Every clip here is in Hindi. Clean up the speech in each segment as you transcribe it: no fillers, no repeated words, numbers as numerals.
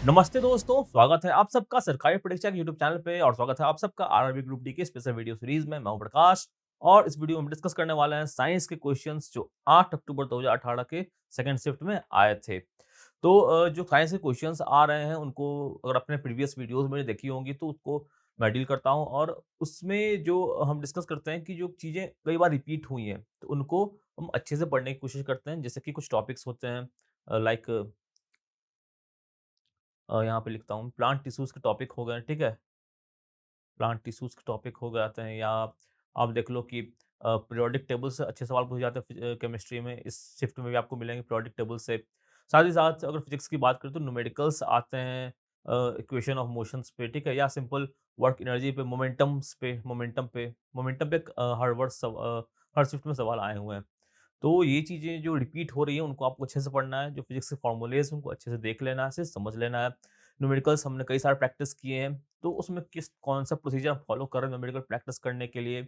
नमस्ते दोस्तों, स्वागत है आप सबका सरकारी परीक्षा के यूट्यूब चैनल पे और स्वागत है आप सबका आरआरबी ग्रुप डी के स्पेशल वीडियो सीरीज में। मैं हूं प्रकाश और इस वीडियो में हम डिस्कस करने वाले हैं साइंस के क्वेश्चंस जो 8 अक्टूबर 2018 के सेकंड शिफ्ट में आए थे। तो जो साइंस के क्वेश्चंस आ रहे हैं उनको अगर अपने प्रीवियस वीडियोस में देखी होंगी तो उसको मैं डील करता हूं और उसमें जो हम डिस्कस करते हैं कि जो चीजें कई बार रिपीट हुई हैं तो उनको हम अच्छे से पढ़ने की कोशिश करते हैं। जैसे कि कुछ टॉपिक्स होते हैं लाइक यहाँ पे लिखता हूँ प्लांट टिश्यूज़ के टॉपिक हो गए, ठीक है? प्लांट टिश्यूज़ के टॉपिक हो जाते हैं या आप देख लो कि पीरियोडिक टेबल से अच्छे सवाल पूछे जाते हैं केमिस्ट्री में, इस शिफ्ट में भी आपको मिलेंगे पीरियोडिक टेबल से। साथ ही साथ अगर फिजिक्स की बात करें तो न्यूमेरिकल्स आते हैं इक्वेशन ऑफ मोशंस पे, ठीक है? या सिंपल वर्क एनर्जी पे, मोमेंटम पे हर शिफ्ट में सवाल आए हुए हैं। तो ये चीज़ें जो रिपीट हो रही हैं उनको आपको अच्छे से पढ़ना है, जो फिज़िक्स के फ़ॉर्मूलेज़ हैं उनको अच्छे से देख लेना है, समझ लेना है। न्यूमेरिकल्स हमने कई सारे प्रैक्टिस किए हैं, तो उसमें कौन-सा प्रोसीजर फ़ॉलो कर रहे हैं न्यूमेरिकल प्रैक्टिस करने के लिए।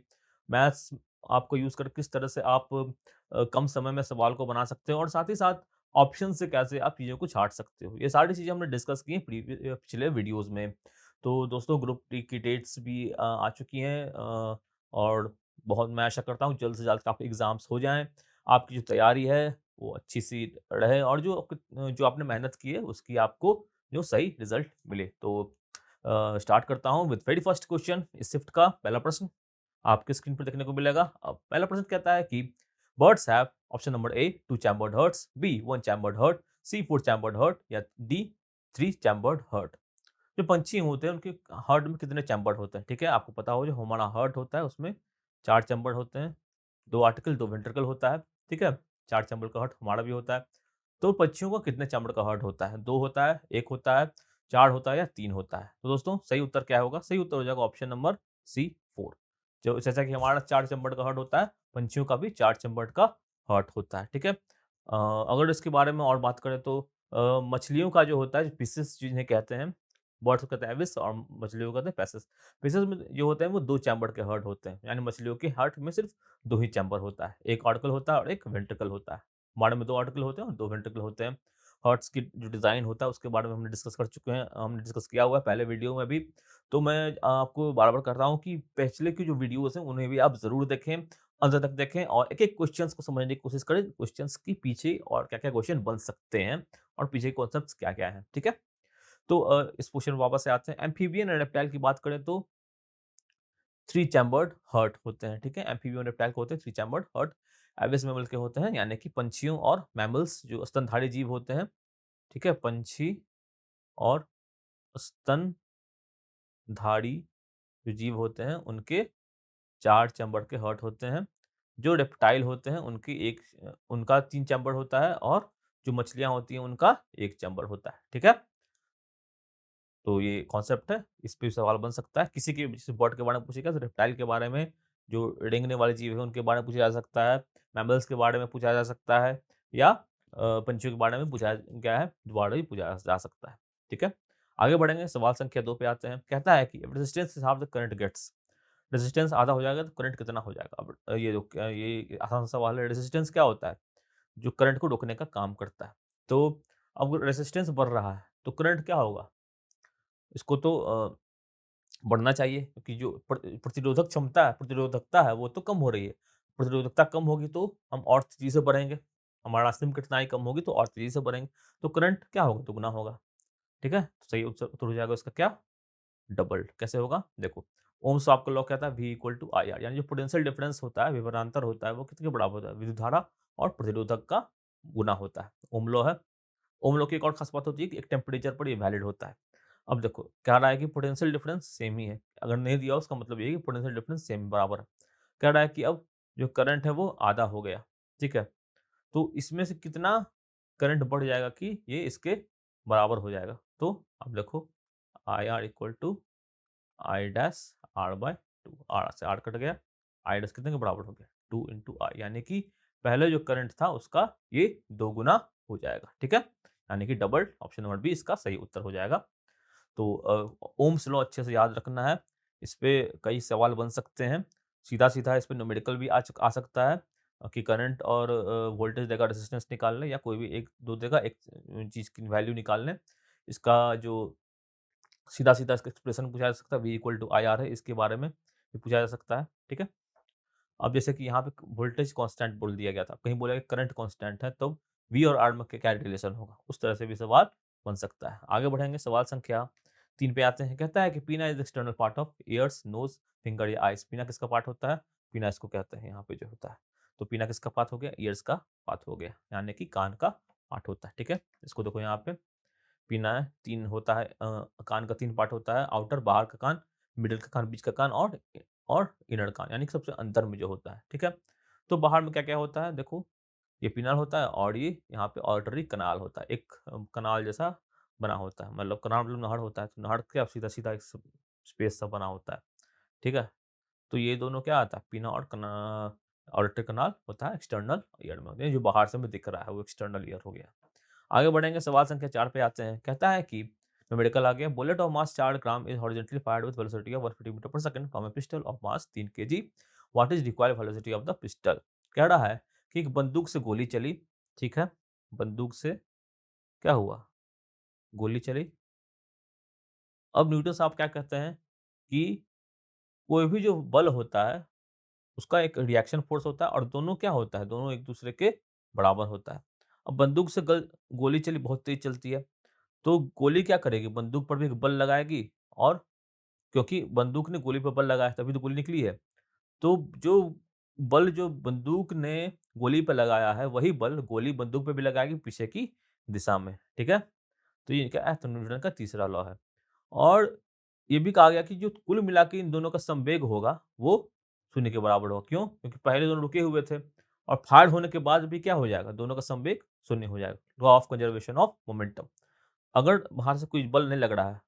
मैथ्स आपको यूज़ कर किस तरह से आप कम समय में सवाल को बना सकते हो और साथ ही साथ ऑप्शन से कैसे आप चीज़ों को छाँट सकते हो। ये सारी चीज़ें हमने डिस्कस की हैं पिछले वीडियोज़ में। तो दोस्तों ग्रुप डी की डेट्स भी आ चुकी हैं और बहुत मैं आशा करता हूँ जल्द से जल्द आपके एग्ज़ाम्स हो जाएँ। आपकी जो तैयारी है वो अच्छी-सी रहे और जो आपने मेहनत की है उसकी आपको जो सही रिज़ल्ट मिले। तो स्टार्ट करता हूँ विद वेरी फर्स्ट क्वेश्चन इस शिफ्ट का पहला प्रश्न आपकी स्क्रीन पर देखने को मिलेगा। अब पहला प्रश्न कहता है कि birds have option number A 2 chambered hearts, B 1 chambered heart, C 4 chambered heart या डी 3 चैम्बर्ड हार्ट। जो पंछी होते हैं उनके हार्ट में कितने चैम्बर होते हैं, ठीक है? आपको पता हो जो हमारा हार्ट होता है उसमें 4 चैम्बर होते हैं, 2 आर्टिकल 2 वेंट्रिकल होता है, ठीक है? 4 चैम्बर का हार्ट हमारा भी होता है। तो पंछियों का कितने चैम्बर का हार्ट होता है? 2 होता है, 1 होता है, 4 होता है या 3 होता है? तो दोस्तों सही उत्तर क्या होगा? सही उत्तर हो जाएगा ऑप्शन नंबर सी 4। जो जैसा कि हमारा 4 चैम्बर का हार्ट होता है, पंछियों का भी 4 चैम्बर का हार्ट होता है, ठीक है? अगर इसके बारे में और बात करें तो मछलियों का जो होता है, फिशेज़ जिन्हें कहते हैं, बर्ड्स को कहते हैं एविस और मछलियों को कहते हैं पेसेस। फिशेज़ में जो होते हैं वो 2 चैम्बर के हार्ट होते हैं, यानी मछलियों के हार्ट में सिर्फ़ 2 ही चैम्बर होता है, 1 ऑर्टिकल होता है और 1 वेंट्रिकल होता है। हमारे में 2 ऑर्टिकल होते हैं और 2 वेंट्रिकल होते हैं। हार्ट्स की जो डिज़ाइन होता है उसके बारे में हमने डिस्कस कर चुके हैं, हमने डिस्कस किया हुआ है पहले वीडियो में भी। तो मैं आपको बार-बार कर रहा हूँ कि पिछले की जो वीडियोज़ हैं उन्हें भी आप ज़रूर देखें, अंत तक देखें और एक-एक क्वेश्चन्स को समझने की कोशिश करें, क्वेश्चन्स के पीछे और क्या-क्या क्वेश्चन बन सकते हैं और पीछे कॉन्सेप्ट्स क्या-क्या हैं, ठीक है? तो इस क्वेश्चन में वापस से आते हैं। एम्फीबियन एंड रेप्टाइल की बात करें तो 3 चैम्बर्ड हार्ट होते हैं, ठीक है? एम्फीबियन और रेप्टाइल के होते हैं 3 चैम्बर्ड हार्ट। एविस मैमल के होते हैं, यानी कि पंछियों और मैमल्स जो स्तनधारी जीव होते हैं, ठीक है? पंछी और स्तनधारी जो जीव होते हैं, उनके 4 चैम्बर के हार्ट होते हैं। जो रेप्टाइल होते हैं, उनका 3 चैम्बर होता है और जो मछलियाँ होती हैं, उनका 1 चैम्बर होता है, ठीक है? तो ये कॉन्सेप्ट है, इस पे भी सवाल बन सकता है। किसी के जैसे बर्ड के बारे में पूछेगा तो रेप्टाइल के बारे में, जो रेंगने वाले जीव हैं उनके बारे में पूछा जा सकता है, मैमल्स के बारे में पूछा जा सकता है या पंछियों के बारे में पूछा गया है, दोबारा भी पूछा जा सकता है। ठीक है? आगे बढ़ेंगे, सवाल संख्या 2 पे आते हैं। कहता है कि if resistance is half the current gets, resistance आधा हो जाएगा तो करंट कितना हो जाएगा? अब ये आसान सवाल है। रेजिस्टेंस क्या होता है? जो करंट को रोकने का काम करता है। तो अब रेजिस्टेंस बढ़ रहा है, तो करंट क्या होगा? इसको तो बढ़ना चाहिए क्योंकि जो प्रतिरोधक क्षमता है, प्रतिरोधकता है वो तो कम हो रही है। प्रतिरोधकता कम होगी तो हम और तेज़ी से बढ़ेंगे। हमारा रास्ते में कठिनाई कम होगी तो और तेज़ी से बढ़ेंगे। तो करंट क्या होगा? दुगना होगा। ठीक है? तो सही उत्तर उत्तर हो जाएगा इसका क्या? डबल्ड। कैसे होगा? देखो, ओह्म्स लॉ आपका लॉ कहता है V इक्वल टू IR, यानी जो पोटेंशियल डिफरेंस होता है, विभवांतर होता है, वो किसके बराबर होता है? विद्युत धारा और प्रतिरोधक का गुना होता है। ओह्म लॉ है। ओह्म लॉ की एक और खास बात होती है कि एक टेम्परेचर पर ये वैलिड होता है। अब देखो, कह रहा है कि पोटेंशियल डिफरेंस सेम ही है। अगर नहीं दिया हो उसका मतलब ये है कि पोटेंशियल डिफरेंस सेम बराबर है। कह रहा है कि अब जो करंट है वो आधा हो गया, ठीक है? तो इसमें से कितना करंट बढ़ जाएगा कि ये इसके बराबर हो जाएगा। तो अब देखो, IR equal to I dash R by 2, R से R कट गया, I डैश कितने के बराबर हो गया? 2 इंटू I, यानी कि पहले जो करंट था उसका ये 2 गुना हो जाएगा, ठीक है? यानी कि डबल, ऑप्शन नंबर बी इसका सही उत्तर हो जाएगा। तो ओम्स लॉ अच्छे से याद रखना है। इस पे कई सवाल बन सकते हैं। सीधा-सीधा इस पे न्यूमेरिकल भी आ सकता है कि करंट और वोल्टेज देगा, रेजिस्टेंस निकालने या कोई भी 1-2 देगा, एक चीज़ की वैल्यू निकालने इसका जो सीधा-सीधा इसका एक्सप्रेशन पूछा जा सकता है, V इक्वल टू IR है, इसके बारे में भी पूछा जा सकता है, ठीक है? अब जैसे कि यहाँ पे वोल्टेज कांस्टेंट बोल दिया गया था, कहीं बोला कि करंट कांस्टेंट है, तो V और R में क्या रिलेशन होगा? उस तरह से भी सवाल बन सकता है। आगे बढ़ेंगे, सवाल संख्या 3 पे आते हैं। कहता है कि pinna is external part of ears, nose, finger या आइज़। पीना किसका पार्ट होता है? पीना इसको कहते हैं यहाँ पे जो होता है। तो पीना किसका पार्ट हो गया? ईयर्स का पार्ट हो गया, यानी कि कान का पार्ट होता है, ठीक है? इसको देखो यहाँ पे पीना है, 3 होता है कान का 3 पार्ट होता है, आउटर बाहर का कान, मिडल का कान, बीच का कान और इनर कान, यानी कि सबसे अंदर में जो होता है, ठीक है? तो बाहर में क्या-क्या होता है? देखो, ये पिनल होता है और ये यहाँ पे ऑर्टरी कनाल होता है। एक कनाल जैसा बना होता है, मतलब कनाल मतलब नहर होता है, तो नहर क्या सीधा-सीधा एक स्पेस सा बना होता है, ठीक है? तो ये दोनों क्या आता है? पिना और ऑर्टरी कनाल होता है एक्सटर्नल ईयर में होते हैं, जो बाहर से हमें दिख रहा है वो एक्सटर्नल ईयर हो गया। आगे बढ़ेंगे, सवाल संख्या 4 पे आते हैं। कहता है कि न्यूमेरिकल आ गया, bullet of mass 4 gram is horizontally fired with velocity of 150 metre per second from a pistol of mass 3 KG. What is required velocity of the pistol? कह रहा है कि एक बंदूक से गोली चली, ठीक है? बंदूक से क्या हुआ? गोली चली। अब न्यूटन साहब क्या कहते हैं कि कोई भी जो बल होता है, उसका एक रिएक्शन फोर्स होता है और दोनों क्या होता है? दोनों एक दूसरे के बराबर होता है। अब बंदूक से गोली चली, बहुत तेज चलती है, तो गोली क्या करेगी? बंदूक पर भी एक बल लगाएगी और क्योंकि बंदूक ने गोली पर बल लगाया तभी तो गोली निकली है। तो जो बंदूक ने गोली पे लगाया है, वही बल गोली बंदूक पे भी लगाएगी पीछे की दिशा में, ठीक है? तो ये क्या है? तो न्यूटन का तीसरा लॉ है। और ये भी कहा गया कि जो कुल मिला के इन दोनों का संवेग होगा, वो शून्य के बराबर होगा। क्यों? क्योंकि पहले दोनों रुके हुए थे और फायर होने के बाद भी क्या हो जाएगा? दोनों का संवेग शून्य हो जाएगा। Law of conservation of momentum. अगर बाहर से कोई बल नहीं लग रहा है,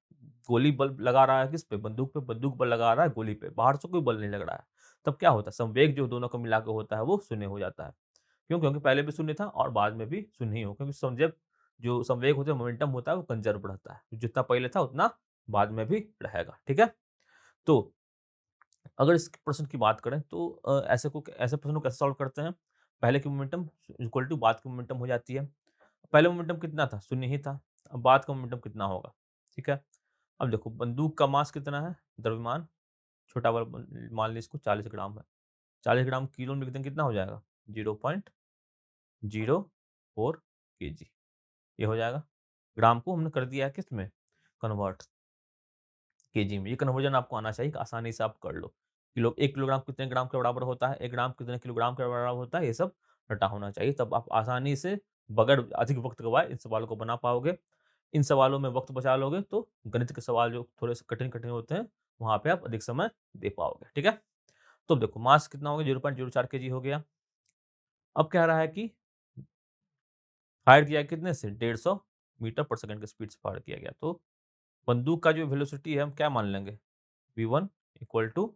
गोली बल लगा रहा है किस पे? बंदूक पे, बंदूक बल लगा रहा है गोली पे, बाहर से कोई बल नहीं लग रहा है। तब क्या होता है? संवेग जो दोनों का मिला के होता है, वो शून्य हो जाता है। क्यों? क्योंकि पहले भी शून्य था और बाद में भी शून्य ही हो, क्योंकि जब जो संवेग होता है, मोमेंटम होता है, वो कंजर्व रहता है। जितना पहले था उतना बाद में भी रहेगा, ठीक है? तो अगर इस प्रश्न की बात करें तो ऐसे प्रश्न को कैसे सॉल्व करते हैं? पहले की मोमेंटम इक्वल टू बाद की मोमेंटम हो जाती है। पहले मोमेंटम कितना था? शून्य ही था। अब बाद का मोमेंटम कितना होगा? ठीक है? अब देखो, बंदूक का मास कितना है? द्रव्यमान छोटा वाला मान लीजिए, इसको 40 ग्राम है। 40 ग्राम किलो में लिख देंगे, कितना हो जाएगा? 0.04 केजी, ये हो जाएगा। ग्राम को हमने कर दिया है किस में? कन्वर्ट केजी में। ये कन्वर्जन आपको आना चाहिए, आसानी से आप कर लो। 1 किलोग्राम कितने ग्राम के बराबर होता है? 1 ग्राम कितने किलोग्राम के बराबर होता है? ये सब रटा होना चाहिए, तब आप आसानी से बगैर अधिक वक़्त गँवाए इन सवालों को बना पाओगे। इन सवालों में वक़्त बचा लोगे तो गणित के सवाल जो थोड़े-से कठिन-कठिन होते हैं, वहाँ पे आप अधिक समय दे पाओगे, ठीक है? तो देखो, मास कितना हो गया? 0.04 केजी हो गया। अब कह रहा है कि फायर किया कितने से? 150 मीटर पर सेकंड की स्पीड से फायर किया गया। तो बंदूक का जो वेलोसिटी है, हम क्या मान लेंगे? V1 equal to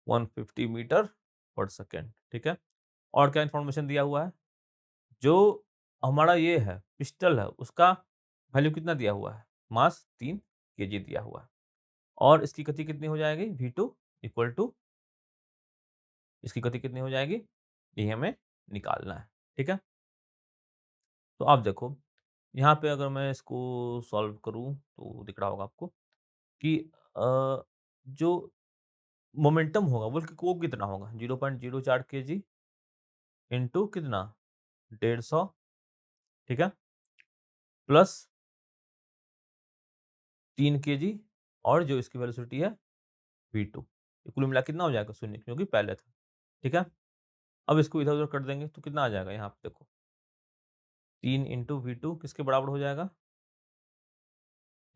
150 metre per second, ठीक है? और क्या इन्फॉर्मेशन दिया हुआ है? जो हमारा ये है, पिस्टल है, उसका वैल्यू कितना दिया हुआ है? मास 3 केजी दिया हुआ है और इसकी गति कितनी हो जाएगी? V2 इक्वल टू, इसकी गति कितनी हो जाएगी? ये हमें निकालना है, ठीक है? तो आप देखो, यहाँ पे अगर मैं इसको सॉल्व करूँ, तो दिख रहा होगा आपको कि जो मोमेंटम होगा वो कितना होगा? 0.04 केजी इंटू कितना? 150, ठीक है? प्लस 3 केजी और जो इसकी वेलोसिटी है V2। ये कुल मिला के कितना हो जाएगा? 0, क्योंकि पहले था, ठीक है? अब इसको इधर-उधर कर देंगे तो कितना आ जाएगा? यहाँ पे देखो, 3 इंटू V2 किसके बराबर हो जाएगा?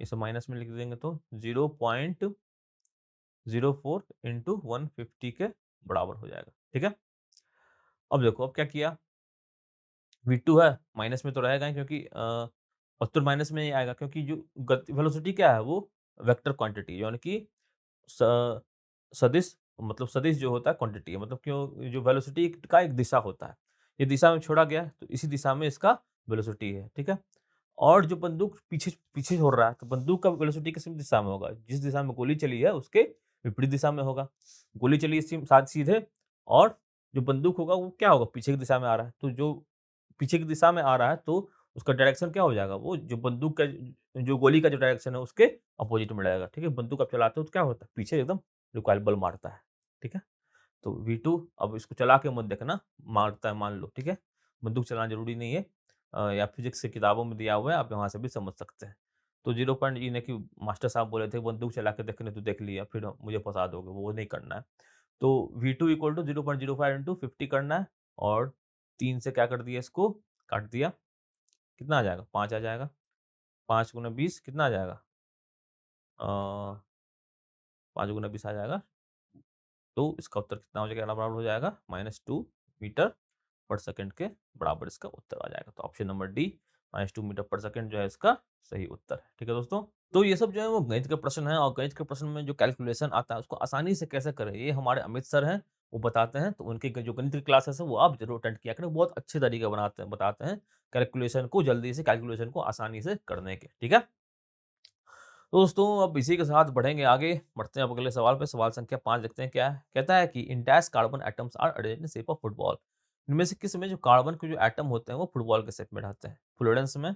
इसे माइनस में लिख देंगे तो 0.04 इंटू 150 के बराबर हो जाएगा, ठीक है? अब देखो, अब क्या किया? V2 है, माइनस में तो रहेगा ही, क्योंकि उत्तर माइनस में ही आएगा, क्योंकि जो गति वेलोसिटी क्या है? वो वेक्टर क्वांटिटी, यानी कि स सदिश, मतलब सदिश जो होता है क्वांटिटी है, मतलब क्यों, जो वेलोसिटी का एक दिशा होता है। ये दिशा में छोड़ा गया है, तो इसी दिशा में इसका वेलोसिटी है, ठीक है? और जो बंदूक पीछे पीछे छोड़ रहा है, तो बंदूक का वेलोसिटी किस दिशा में होगा? जिस दिशा में गोली चली है, उसके विपरीत दिशा में होगा। गोली चली सीधे और जो बंदूक होगा, वो क्या होगा? पीछे की दिशा में आ रहा है। तो जो पीछे की दिशा में आ रहा है, तो उसका डायरेक्शन क्या हो जाएगा? वो जो बंदूक का जो गोली का जो डायरेक्शन है उसके अपोज़िट में रहेगा, ठीक है? बंदूक आप चलाते हो तो क्या होता है? पीछे एकदम रिकॉइल बल मारता है, ठीक है? तो V2 अब इसको चला के मत देखना, मारता है मान लो, ठीक है? बंदूक चलाना ज़रूरी नहीं है या फिज़िक्स की किताबों में दिया हुआ है, आप वहाँ से भी समझ सकते हैं। तो 0 पॉइंट ये नहीं कि मास्टर साहब बोले थे बंदूक चला के देखने तो देख लिया, फिर मुझे फँसा दोगे, वो नहीं करना है। तो V2 इक्वल टू 0.05 इंटू 50 करना है और 3 से क्या कर दिया इसको, काट दिया, कितना आ जाएगा? 5 आ जाएगा। 5 गुना 20 कितना आ जाएगा? अ, 5 गुना 20 आ जाएगा, तो इसका उत्तर कितना हो जाएगा? बराबर हो जाएगा -2 मीटर पर सेकंड के बराबर इसका उत्तर आ जाएगा। तो option number D -2 metre per second जो है इसका सही उत्तर है। ठीक है दोस्तों? तो ये सब जो है वो गणित के प्रश्न हैं और गणित के प्रश्न में जो कैलकुलेशन आता है उसको आसानी से कैसे करें, ये हमारे अमित सर हैं, वो बताते हैं। तो उनकी जो गणित की क्लासेस है वो आप ज़रूर अटेंड किया करें। बहुत अच्छे तरीके बनाते हैं बताते हैं कैलकुलेशन को जल्दी से कैलकुलेशन को आसानी से करने के। ठीक है? तो दोस्तों अब इसी के साथ बढ़ेंगे आगे, बढ़ते हैं अब अगले सवाल पे। सवाल संख्या 5 देखते हैं क्या है? कहता है कि in dash carbon atoms are arranged in shape of football. इनमें से किस में जो कार्बन के जो एटम होते हैं वो फुटबॉल के शेप में रहते हैं? फ्लोरेंस में,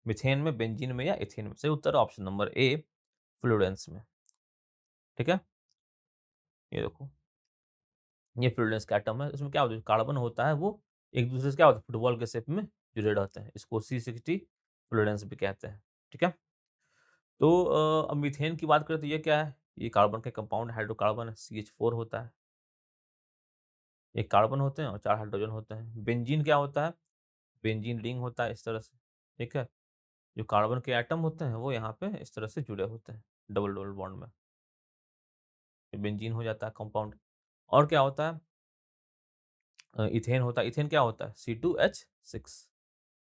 मीथेन में, बेंजीन में या एथेन में? सही उत्तर है ऑप्शन नंबर ए फ्लोरेंस में। ठीक है? ये देखो, ये फ्लोरेंस का एटम है। इसमें क्या होता है? जो कार्बन होता है वो एक दूसरे से क्या होता है? फुटबॉल के शेप में जुड़े रहते हैं। इसको C60 फ्लोरेंस भी कहते हैं। ठीक है? तो अब मीथेन की बात करें तो ये क्या है? ये कार्बन के कंपाउंड हाइड्रोकार्बन है, CH4 होता है। एक कार्बन होते हैं और 4 हाइड्रोजन होते हैं। बेंजीन क्या होता है? बेंजीन रिंग होता है इस तरह से, ठीक है? जो कार्बन के एटम होते हैं वो यहाँ पे इस तरह से जुड़े होते हैं, डबल-डबल बॉन्ड में। ये बेंजीन हो जाता है कंपाउंड। और क्या होता है? इथेन होता है। इथेन क्या होता है? C2H6।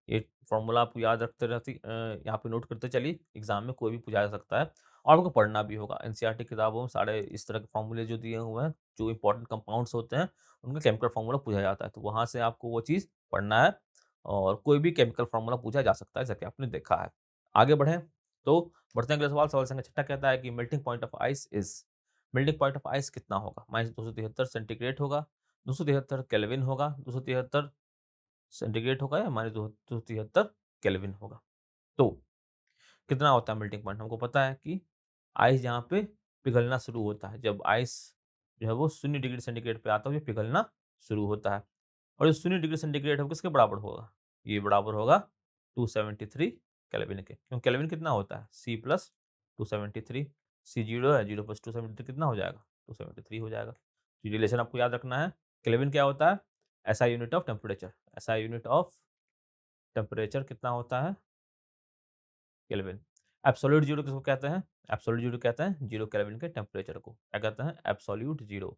ये फ़ॉर्मूला आपको याद रखते यहाँ पे नोट करते चलिए, एग्ज़ाम में कोई भी पूछा जा सकता है और आपको पढ़ना भी होगा। एनसीईआरटी किताबों में सारे इस तरह के फ़ॉर्मूले जो दिए हुए हैं, जो इम्पोर्टेंट कंपाउंड्स होते हैं, उनका केमिकल फ़ॉर्मूला पूछा जाता है। तो वहाँ से आपको वो चीज़ पढ़ना है और कोई भी केमिकल फ़ॉर्मूला पूछा जा सकता है, जैसा कि आपने देखा है। आगे बढ़ें, तो बढ़ते हैं अगले सवाल। सवाल संख्या छठा कहता है कि melting point of ice is. Melting point of ice कितना होगा? -273 सेंटीग्रेड होगा, 273 केल्विन होगा, 273 सेंटीग्रेड होगा या -273 केल्विन होगा। तो कितना होता है मेल्टिंग पॉइंट? हमको पता है कि आइस जहाँ पे पिघलना शुरू होता है, जब आइस जो है वो 0 डिग्री सेंटीग्रेड पे आता है, ये पिघलना शुरू होता है और जो 0 डिग्री सेंटीग्रेड है वो किसके बराबर होगा? ये बराबर होगा 273 केल्विन के। क्यों केल्विन कितना होता है? C प्लस 273, C 0 है, 0 प्लस 273 कितना हो जाएगा? 273 हो जाएगा। ये रिलेशन आपको याद रखना है। केल्विन क्या होता है? SI unit of temperature. SI unit of temperature कितना होता है? केल्विन। एब्सोल्यूट ज़ीरो किसको कहते हैं? एब्सोल्यूट ज़ीरो कहते हैं 0 केल्विन के टेम्परेचर को। क्या कहते हैं? Absolute zero.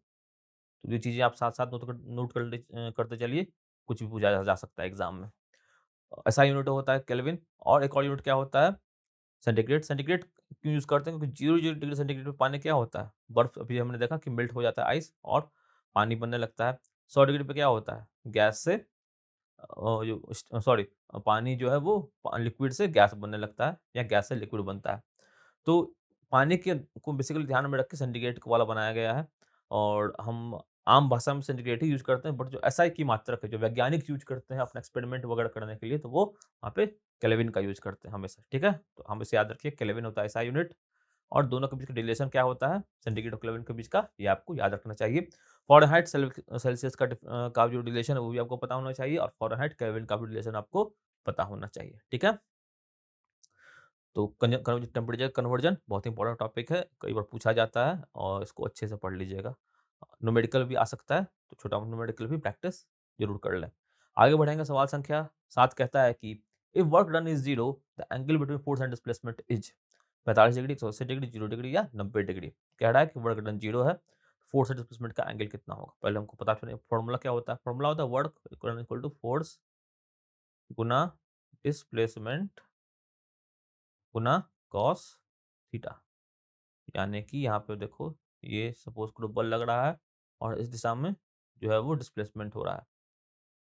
तो ये चीज़ें आप साथ-साथ नोट करते चलिए, कुछ भी पूछा जा सकता है एग्ज़ाम में। एसआई यूनिट होता है केल्विन और एक और यूनिट क्या होता है? सेंटीग्रेड। सेंटीग्रेड क्यों यूज़ करते हैं? क्योंकि 0 डिग्री सेंटीग्रेड पे पानी क्या होता है? बर्फ अभी हमने देखा कि मेल्ट हो जाता है आइस और पानी बनने लगता है। 100 डिग्री पे क्या होता है? गैस से जो सॉरी पानी जो है वो लिक्विड से गैस बनने लगता है या गैस से लिक्विड बनता है। तो पानी के को बेसिकली ध्यान में रख के सेंटीग्रेड वाला बनाया गया है और हम आम भाषा में सेंटीग्रेड ही यूज़ करते हैं, बट जो एसआई की मात्रक है, जो वैज्ञानिक यूज़ करते हैं अपना एक्सपेरिमेंट वगैरह करने के लिए, तो वो वहाँ पे केल्विन का यूज़ करते हैं हमेशा, ठीक है? तो हम इसे याद रखिए, केल्विन होता है एसआई यूनिट और दोनों के बीच का रिलेशन क्या होता है? सेंटीग्रेड और केल्विन के बीच का, ये आपको याद रखना चाहिए। फ़ारेनहाइट सेल्सियस का जो रिलेशन है वो भी आपको पता होना चाहिए और फ़ारेनहाइट केल्विन का भी रिलेशन आपको पता होना चाहिए, ठीक है? तो टेम्परेचर कन्वर्जन बहुत इंपॉर्टेंट टॉपिक है, कई बार पूछा जाता है और इसको अच्छे से पढ़ लीजिएगा। न्यूमेरिकल भी आ सकता है, तो छोटा-मोटा न्यूमेरिकल भी प्रैक्टिस ज़रूर कर लें। आगे बढ़ेंगे, सवाल संख्या 7 कहता है कि if work done is 0 the angle between force and displacement is. 45 degree, 180 degree, 0 degree या 90 डिग्री। कह रहा है कि वर्क डन 0 है, फोर्स और डिस्प्लेसमेंट का एंगल कितना होगा? पहले हमको पता चले फॉर्मूला क्या होता है? फॉर्मूला होता है वर्क इक्वल टू फोर्स गुना डिस्प्लेसमेंट गुना कॉस थीटा। यानी कि यहाँ पे देखो, ये सपोज़ करो बल लग रहा है और इस दिशा में जो है वो डिस्प्लेसमेंट हो रहा है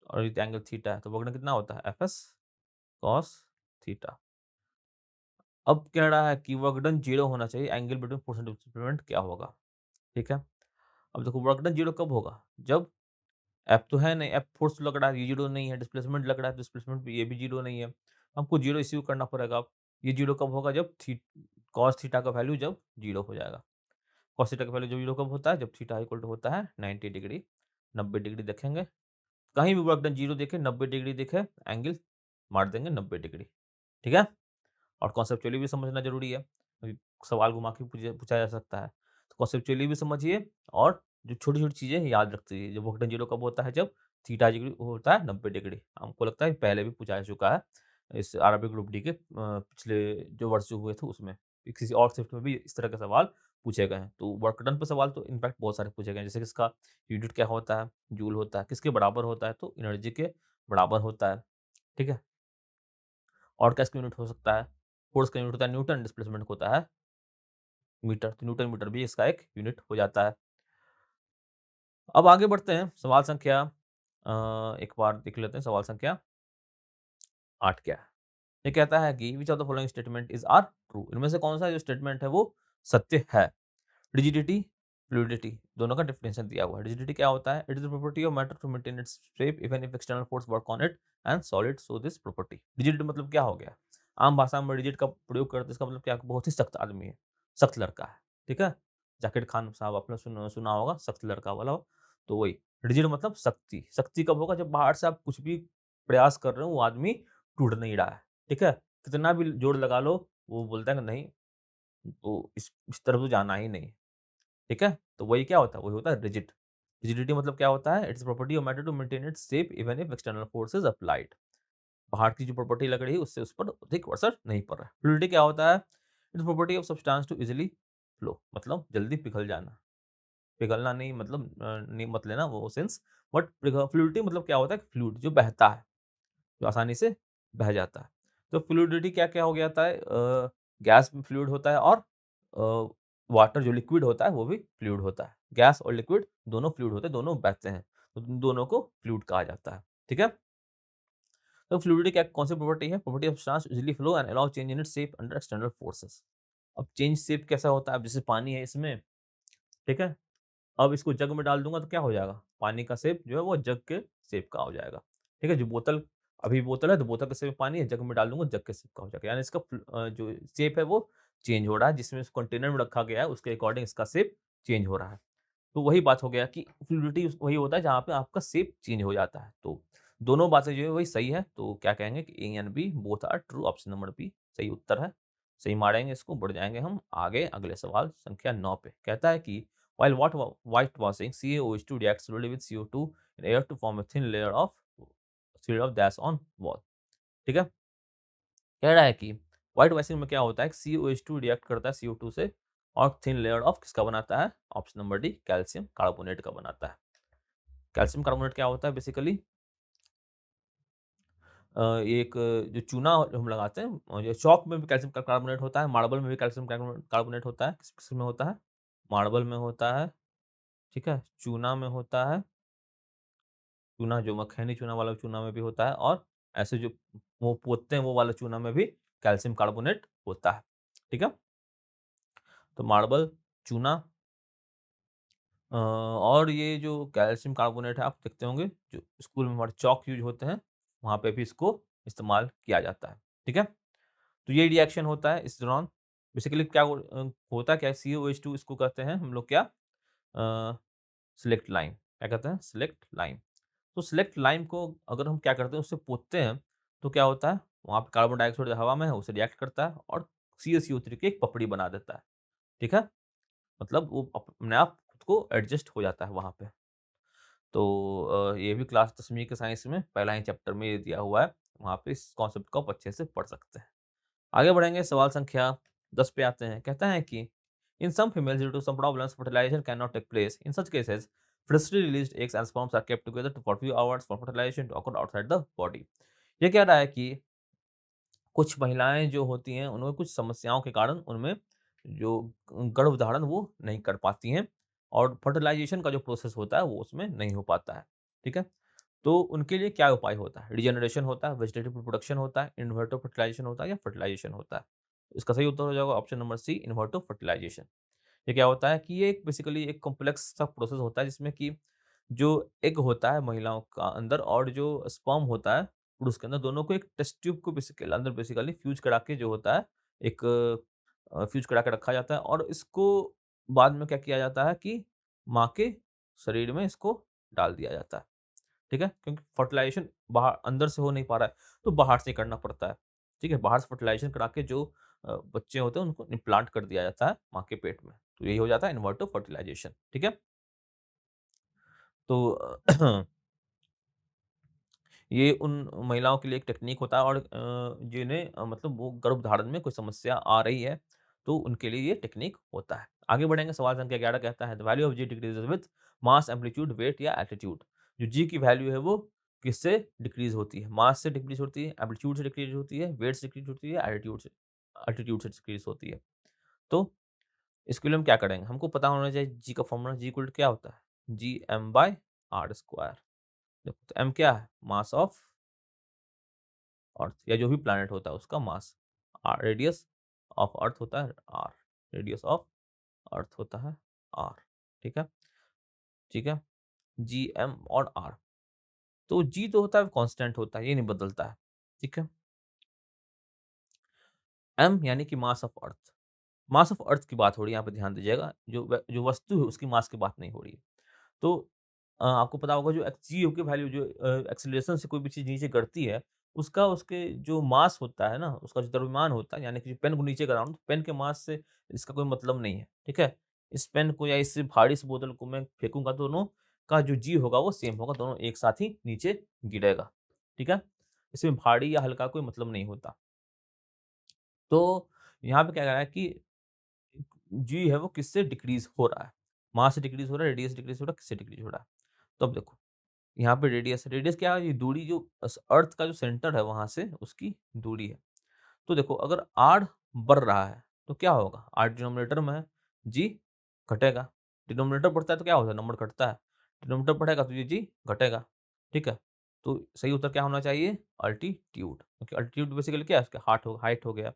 और ये एंगल थीटा है, तो वक्रन कितना होता है? FS cos theta. अब कह रहा है कि वर्क डन 0 होना चाहिए, angle between force and displacement क्या होगा? ठीक है? अब देखो वर्क डन 0 कब होगा? जब एफ तो है नहीं, एफ फोर्स लग रहा है, ये 0 नहीं है, डिस्प्लेसमेंट लग रहा है, डिस्प्लेसमेंट भी ये भी 0 नहीं है। हमको 0 इश्यू करना पड़ेगा अब। ये 0 कब होगा? जब कॉस थीटा का वैल्यू जब 0 हो जाएगा। कॉस थीटा का वैल्यू जब 0 कब होता है? जब थीटा इक्वल टू होता है 90 डिग्री, 90 डिग्री देखेंगे। कहीं भी वर्क डन 0 दिखे, 90 डिग्री दिखे, एंगल मार देंगे 90 डिग्री, ठीक है? और कॉन्सेप्चुअली भी समझना ज़रूरी है। अभी सवाल घुमा के पूछा जा सकता है। तो कॉन्सेप्चुअली भी समझिए और जो छोटी-छोटी चीज़ें याद रखिए। जब वर्क डन 0 कब होता है? जब थीटा डिग्री होता है 90 डिग्री। हमको लगता है पहले भी पूछा जा चुका है। इस आरआरबी ग्रुप डी के पिछले जो वर्ष जो हुए थे उसमें। किसी और शिफ्ट में भी इस तरह के सवाल पूछे गए हैं। तो वर्क डन पे सवाल तो इनफैक्ट बहुत सारे पूछे गए हैं। जैसे कि इसका यूनिट क्या होता है? जूल होता है। किसके बराबर होता है? तो एनर्जी के बराबर होता है। ठीक है? और क्या इसका यूनिट हो सकता है? फ़ोर्स का यूनिट होता है न्यूटन, डिस्प्लेसमेंट का होता है मीटर। तो न्यूटन मीटर भी इसका एक यूनिट हो जाता है। अब आगे बढ़ते हैं सवाल संख्या एक बार देख लेते हैं सवाल संख्या 8 क्या है? ये कहता है कि which of the following statement is are true? इनमें से कौन-सा जो स्टेटमेंट है वो सत्य है? रिजिडिटी, फ्लूइडिटी दोनों का डेफिनिशन दिया हुआ है। रिजिडिटी क्या होता है? It is the property of matter to maintain its shape even if external force work on it and solid show this property. Rigid मतलब क्या हो गया? आम भाषा में रिजिड का प्रयोग करते हैं इसका मतलब क्या? बहुत ही सख्त आदमी है, सख्त लड़का है, ठीक है? जाकिर खान साहब आपने सुना सुना होगा सख्त लड़का वाला, तो वही। रिजिड मतलब सख्ती, सख्ती कब होगा? जब बाहर से आप कुछ भी प्रयास कर रहे हो वो आदमी टूट नहीं रहा है, ठीक है? कितना भी जोर लगा लो, वो बोलता है कि नहीं, तो इस तरफ तो जाना ही नहीं। ठीक है? तो वही क्या होता है? वही होता है रिजिड। रिजिडिटी मतलब क्या होता है? It's property of matter to maintain its shape even if external force is applied. बाहर की जो प्रॉपर्टी लग रही है उससे उस पर अधिक असर नहीं पड़ रहा है। फ्लूइडिटी क्या होता है? It's property of substance to easily flow, मतलब जल्दी पिघल जाना। पिघलना नहीं मतलब नहीं मत लेना वो सेंस, बट फ्लूइडिटी मतलब क्या होता है? फ्लूइड जो बहता है, जो आसानी से बह जाता है। तो फ्लूइडिटी क्या-क्या हो जाता है? गैस भी फ्लूइड होता है और वाटर जो लिक्विड होता है वो भी फ्लूइड होता है। गैस और लिक्विड दोनों फ्लूइड होते हैं, दोनों बहते हैं। तो दोनों को फ्लूइड कहा जाता है। ठीक है? तो फ्लूइडिटी क्या कौन सी प्रॉपर्टी है? Property of substance easily flow and allow change in its shape under external forces. अब चेंज शेप कैसा होता है? अब जैसे पानी है इसमें, ठीक है? अब इसको जग में डाल दूँगा तो क्या हो जाएगा? पानी का शेप जो है वो जग के शेप का हो जाएगा। ठीक है? जो बोतल अभी बोतल है तो बोतल के शेप में पानी है, जग में डाल दूँगा जग के शेप का हो जाएगा। यानी इसका जो शेप है वो चेंज हो रहा है, जिसमें इस कंटेनर में रखा गया है उसके अकॉर्डिंग इसका शेप चेंज हो रहा है। तो वही बात हो गया कि फ्लूइडिटी वही होता है जहाँ पे आपका शेप चेंज हो जाता है। तो दोनों बातें जो है वही सही है। तो क्या कहेंगे कि A and B both are true, option number B सही उत्तर है। सही मारेंगे इसको, बढ़ जाएँगे हम आगे अगले सवाल संख्या 9 पे। कहता है कि while white washing CaOH2 reacts slowly with CO2 in air to form a thin layer of on wall। ठीक है? कह रहा है कि व्हाइट वॉशिंग में क्या होता है? CaOH2 रिएक्ट करता है CO2 से और थिन लेयर ऑफ किसका बनाता है? Option number D calcium carbonate का बनाता है। कैल्शियम कार्बोनेट क्या होता है बेसिकली? एक जो चूना हम लगाते हैं जो चॉक में भी कैल्शियम कार्बोनेट होता है, मार्बल में भी कैल्शियम कार्बोनेट होता है। किस में होता है? मार्बल में होता है, ठीक है? चूना में होता है, चूना जो मखैनी चूना वाला चूना में भी होता है और ऐसे जो वो पोतते हैं वो वाला चूना में भी कैल्शियम कार्बोनेट होता है। ठीक है? तो मार्बल, चूना और ये जो कैल्शियम कार्बोनेट है आप देखते होंगे जो स्कूल में हमारे चॉक यूज़ होते हैं, वहाँ पे भी इसको इस्तेमाल किया जाता है। ठीक है? तो ये रिएक्शन होता है इस दौरान। बेसिकली क्या होता क्या है COH2 इसको कहते हैं हम लोग क्या सिलेक्ट लाइम। क्या कहते हैं? Slaked lime. तो सिलेक्ट लाइम को अगर हम क्या करते हैं उससे पोतते हैं तो क्या होता है? वहाँ पे कार्बन डाइऑक्साइड हवा में है उसे रिएक्ट करता है और CaCO3 की एक पपड़ी बना देता है। ठीक है? मतलब वो अपने आप खुद को एडजस्ट हो जाता है वहाँ पे। तो ये भी क्लास 10वीं के साइंस में पहला ही चैप्टर में ये दिया हुआ है। वहाँ पे इस कॉन्सेप्ट को आप अच्छे से पढ़ सकते हैं। आगे बढ़ेंगे सवाल संख्या 10 पे आते हैं। कहता है कि in some females due to some problems fertilisation can not take place. In such cases freshly released eggs and sperms are kept together to for few hours for fertilisation to occur outside the body. ये कह रहा है कि कुछ महिलाएँ जो होती हैं, उनमें कुछ समस्याओं के कारण उनमें जो गर्भधारण वो नहीं कर पाती हैं और फर्टिलाइज़ेशन का जो प्रोसेस होता है, वो उसमें नहीं हो पाता है। ठीक है? तो उनके लिए क्या उपाय होता है? रीजेनरेशन होता है, वेजिटेटिव रिप्रोडक्शन होता है, इन विट्रो फर्टिलाइज़ेशन होता है या फर्टिलाइज़ेशन होता है? इसका सही उत्तर हो जाएगा option number C in vitro fertilisation. ये क्या होता है कि ये एक बेसिकली एक कॉम्प्लेक्स सा प्रोसेस होता है जिसमें कि जो एग होता है महिलाओं का अंदर और जो स्पर्म होता है पुरुष के अंदर, दोनों को एक टेस्ट ट्यूब को बेसिकली फ्यूज़ करा के जो होता है, एक फ्यूज़ करा के रखा जाता है और इसको बाद में क्या किया जाता है कि माँ के शरीर में इसको डाल दिया जाता है। ठीक है? क्योंकि फर्टिलाइज़ेशन बाहर अंदर से हो नहीं पा रहा है, तो बाहर से करना पड़ता है। ठीक है? बाहर से फर्टिलाइज़ेशन करा के जो बच्चे होते हैं उनको इम्प्लांट कर दिया जाता है माँ के पेट में। तो यही हो जाता है इन्वर्टिव फर्टिलाइज़ेशन। ठीक है? तो ये उन महिलाओं के लिए एक टेक्नीक होता है और जिन्हें मतलब वो गर्भधारण में कोई समस्या आ रही है, तो उनके लिए ये टेक्नीक होता है। आगे बढ़ेंगे, सवाल संख्या 11 कहता है the value of G decreases with mass, amplitude, weight या एल्टीट्यूड। जो जी की वैल्यू है वो किससे डिक्रीज़ होती है? मास से डिक्रीज़ होती है, एम्पलीट्यूड से डिक्रीज़ होती है, वेट से डिक्रीज़ होती है, एल्टीट्यूड से डिक्रीज़ होती है। तो इसके लिए हम क्या करेंगे? हमको पता होना चाहिए जी का फ़ॉर्मूला, जी इक्वल टू क्या होता है? G M by R square. देखो तो एम क्या है? मास ऑफ अर्थ या जो भी प्लैनेट होता है उसका मास। रेडियस ऑफ अर्थ होता है आर। रेडियस ऑफ अर्थ होता है आर। ठीक है? ठीक है? जी, एम और आर। तो जी तो होता है कांस्टेंट होता है, ये नहीं बदलता है। ठीक है? एम यानी कि मास ऑफ अर्थ। मास ऑफ अर्थ की बात हो रही है, यहाँ पे ध्यान दीजिएगा। जो वस्तु है उसकी मास की बात नहीं हो रही है। तो आपको पता होगा जो जी की वैल्यू जो एक्सेलरेशन से कोई भी चीज़ नीचे गिरती है, उसका उसके जो मास होता है ना, उसका जो द्रव्यमान होता है, यानी कि पेन को नीचे गिराऊँ तो पेन के मास से इसका कोई मतलब नहीं है, ठीक है? इस पेन को या इस भारी इस बोतल को मैं फेंकूँगा, दोनों का जो जी होगा वो सेम होगा, दोनों एक साथ ही नीचे गिरेगा, ठीक है? इसमें भारी या हल्का कोई मतलब नहीं होता। तो यहाँ पे क्या कह रहा है कि जी है वो किससे डिक्रीज़ हो रहा है? मास से डिक्रीज़ हो रहा है, रेडियस से डिक्रीज़ हो रहा है, किससे डिक्रीज़ हो रहा है? तो अब देखो, यहाँ पे रेडियस है। रेडियस क्या है? ये दूरी जो अर्थ का जो सेंटर है वहाँ से उसकी दूरी है। तो देखो अगर आर बढ़ रहा है तो क्या होगा? आर डिनोमिनेटर में है, जी घटेगा। डिनोमिनेटर बढ़ता है तो क्या होता है? नंबर घटता है। डिनोमिनेटर बढ़ेगा तो ये जी घटेगा। ठीक है? तो सही उत्तर क्या होना चाहिए? अल्टीट्यूड, क्योंकि अल्टीट्यूड बेसिकली क्या है? उसका हाइट हो गया।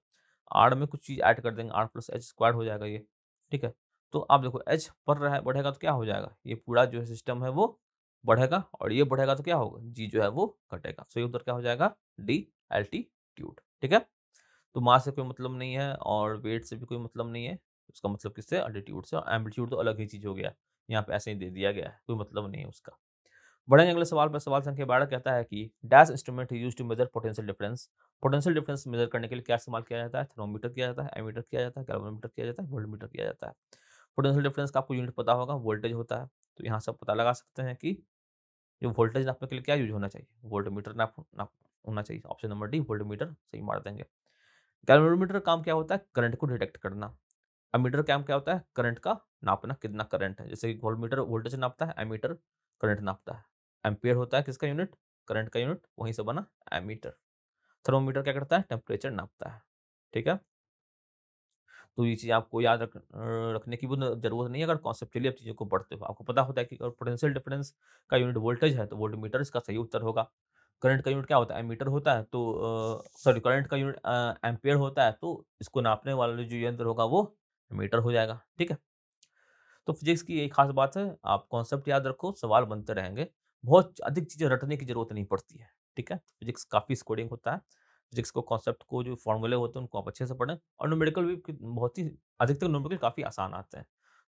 आर में कुछ चीज़ ऐड कर देंगे, आर प्लस एच स्क्वायर हो जाएगा ये। ठीक है? तो आप देखो एच बढ़ रहा है, बढ़ेगा तो क्या हो जाएगा? ये पूरा जो है सिस्टम है वो बढ़ेगा और ये बढ़ेगा तो क्या होगा? जी जो है वो घटेगा। सही उत्तर क्या हो जाएगा? D, altitude. ठीक है? तो मास से कोई मतलब नहीं है और वेट से भी कोई मतलब नहीं है। उसका मतलब किससे? एल्टीट्यूड से। और एम्पलीट्यूड तो अलग ही चीज़ हो गया। यहाँ पे ऐसे ही दे दिया गया है, कोई मतलब नहीं है उसका। बढ़ेंगे अगले सवाल पर। सवाल संख्या 12 कहता है कि dash instrument is used to measure potential difference. Potential difference measure करने के लिए क्या इस्तेमाल किया जाता है? थर्मोमीटर किया जाता है, एमीटर किया जाता है, गैल्वेनोमीटर किया जाता है, वोल्टमीटर किया जाता है। पोटेंशियल डिफरेंस का आपको यूनिट पता होगा, वोल्टेज होता है। तो यहाँ से आप पता लगा सकते हैं कि जो वोल्टेज नापने के लिए क्या यूज़ होना चाहिए? वोल्टमीटर नाप नाप होना चाहिए। ऑप्शन नंबर डी वोल्टमीटर सही मार देंगे। कैलोरीमीटर का काम क्या होता है? करंट को डिटेक्ट करना। एमीटर का काम क्या होता है? करंट का नापना, कितना करंट है। जैसे कि वोल्टमीटर वोल्टेज नापता है, एमीटर करंट नापता है। एम्पियर होता है किसका यूनिट? करंट का यूनिट, वहीं से बना एमीटर। थर्मोमीटर क्या करता है? टेम्परेचर नापता है। ठीक है? तो ये चीज़ आपको याद रखने की भी ज़रूरत नहीं है अगर कॉन्सेप्चुअली आप चीज़ों को पढ़ते हो। आपको पता होता है कि अगर पोटेंशियल डिफरेंस का यूनिट वोल्टेज है, तो वोल्टमीटर इसका सही उत्तर होगा। करंट का यूनिट क्या होता है? एमीटर होता है, तो सॉरी करंट का यूनिट एम्पियर होता है, तो इसको नापने वाला जो यंत्र होगा वो मीटर हो जाएगा। ठीक है? तो फिज़िक्स की यही ख़ास बात है, आप कॉन्सेप्ट याद रखो, सवाल बनते रहेंगे। बहुत अधिक चीज़ें रटने की ज़रूरत नहीं पड़ती है, ठीक है? फिज़िक्स काफ़ी स्कोरिंग होता है। फिज़िक्स को कॉन्सेप्ट को जो फ़ॉर्मूले होते हैं, उनको आप अच्छे से पढ़ें और न्यूमेरिकल भी बहुत ही अधिकतर न्यूमेरिकल काफ़ी आसान आते हैं।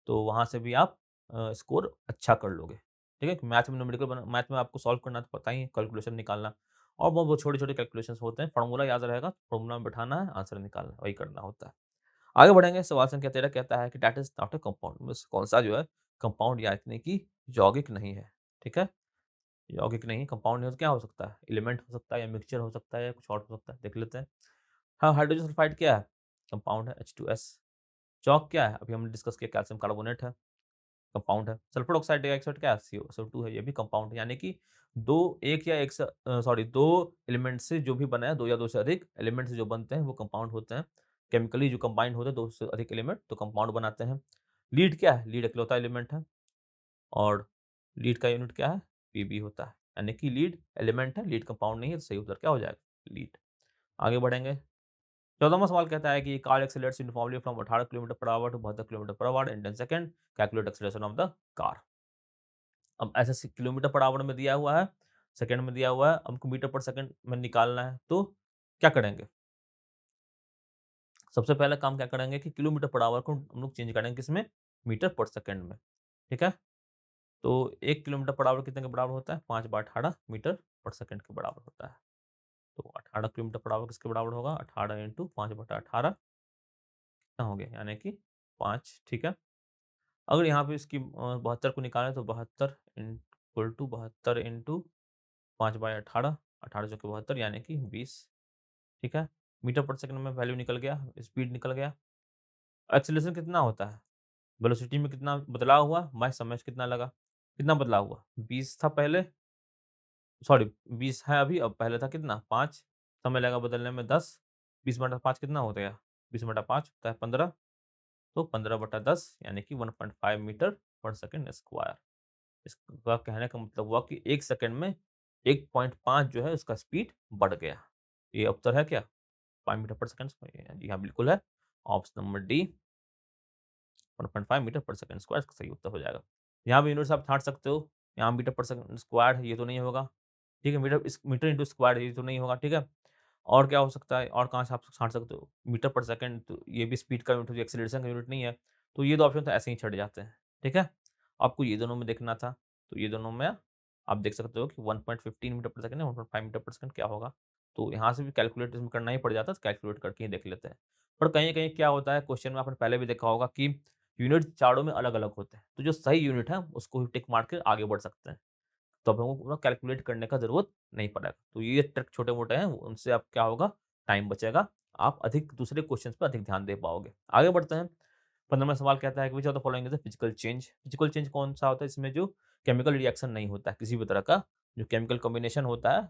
तो वहाँ से भी आप स्कोर अच्छा कर लोगे, ठीक है? मैथ में आपको सॉल्व करना तो पता ही है, कैलकुलेशन निकालना और बहुत-बहुत छोटे-छोटे कैलकुलेशंस होते हैं। फ़ॉर्मूला याद रहेगा, फ़ॉर्मूला में बैठाना है, आंसर निकालना है, वही करना होता है। आगे बढ़ेंगे, सवाल संख्या 13 कहता है कि that is not a compound, बस कौन-सा जो है कंपाउंड यानी कि यौगिक नहीं है, ठीक है? यौगिक नहीं, कंपाउंड नहीं हो तो क्या हो सकता है? एलिमेंट हो सकता है या मिक्सचर हो सकता है या कुछ और हो सकता है, देख लेते हैं। हाँ, हाइड्रोजन सल्फाइड क्या है? कंपाउंड है, H2S। चॉक क्या है? अभी हमने डिस्कस किया, कैल्शियम कार्बोनेट है, कंपाउंड है। सल्फर ऑक्साइड डाइऑक्साइड क्या है? CO2 है, ये भी कंपाउंड है। यानी कि 2 एक या एक से 2 एलिमेंट से जो भी बना है, 2 या 2 से अधिक एलिमेंट से जो बनते हैं वो कंपाउंड होते हैं। केमिकली जो कंबाइंड होते हैं 2 से अधिक एलिमेंट तो कंपाउंड बनाते हैं। लीड क्या है? लीड इकलौता एलिमेंट है और लीड का यूनिट क्या है? Pb होता है। यानी कि लीड एलिमेंट है, लीड कंपाउंड नहीं है, तो सही उत्तर क्या हो जाएगा? लीड। आगे बढ़ेंगे। 14वां सवाल कहता है कि car accelerates uniformly from 18 kilometre per hour to 72 kilometre per hour in 10 second. Calculate acceleration of the car. अब ऐसे किलोमीटर पर आवर में दिया हुआ है, सेकंड में दिया हुआ है, हमको मीटर पर सेकंड में निकालना है, तो क्या करेंगे? सबसे पहला काम क्या करेंगे कि किलोमीटर पर आवर को हम लोग चेंज करेंगे किसमें? मीटर पर सेकंड में, ठीक है? तो 1 किलोमीटर पर आवर कितने के बराबर होता है? 5/18 मीटर पर सेकंड के बराबर होता है। तो 18 किलोमीटर पर आवर किसके बराबर होगा? 18 इंटू 5/18 कितना हो गया? यानी कि 5, ठीक है? अगर यहाँ पे इसकी 72 को निकालें तो 72 इक्वल टू 72 इंटू 5/18, 18 चौके 72 यानी कि 20, ठीक है? मीटर पर सेकंड में वैल्यू निकल गया, स्पीड निकल गया। एक्सेलरेशन कितना होता है? वेलोसिटी में कितना बदलाव हुआ? मास समय से कितना लगा? कितना बदलाव हुआ? 20 था पहले, सॉरी 20 है अभी, अब पहले था कितना? 5, समय लगा बदलने में 10, 20 बटा 5 कितना हो गया? 20 बटा 5 होता है 15, तो 15/10 यानी कि 1.5 मीटर पर सेकंड स्क्वायर। इसका कहने का मतलब हुआ कि 1 सेकंड में 1.5 जो है उसका स्पीड बढ़ गया। ये उत्तर है क्या? 5 मीटर पर सेकंड स्क्वायर? जी हाँ, बिल्कुल है। Option number D 1.5 metre per second square इसका सही उत्तर हो जाएगा। यहाँ भी यूनिट्स आप छाँट सकते हो, यहाँ मीटर पर सेकंड स्क्वायर है, ये तो नहीं होगा, ठीक है? मीटर इंटू स्क्वायर ये तो नहीं होगा, ठीक है? और क्या हो सकता है? और कहाँ से आप छाँट सकते हो? मीटर पर सेकंड तो ये भी स्पीड का यूनिट हो, एक्सेलरेशन का यूनिट नहीं है, तो ये 2 ऑप्शन तो ऐसे ही छँट जाते हैं, ठीक है? आपको ये दोनों में देखना था, तो ये दोनों में आप देख सकते हो कि 1.15 मीटर पर सेकंड है, 1.5 मीटर पर सेकंड क्या होगा? तो यहाँ से भी कैलकुलेट इसमें करना ही पड़ जाता है, तो कैलकुलेट करके ही देख लेते हैं। पर कहीं-कहीं क्या होता है क्वेश्चन में आपने पहले भी देखा होगा कि यूनिट चारों में अलग-अलग होते हैं, तो जो सही यूनिट है उसको ही टिक मार के आगे बढ़ सकते हैं। तो अब हमको पूरा कैलकुलेट करने का ज़रूरत नहीं पड़ेगा। तो ये ट्रिक छोटे-मोटे हैं, उनसे आप क्या होगा टाइम बचेगा, आप अधिक दूसरे क्वेश्चन्स पे अधिक ध्यान दे पाओगे। आगे बढ़ते हैं, 15वां सवाल कहता है कि which of the following is a physical change? Physical change कौन-सा होता है? इसमें जो केमिकल रिएक्शन नहीं होता है, किसी भी तरह का जो केमिकल कॉम्बिनेशन होता है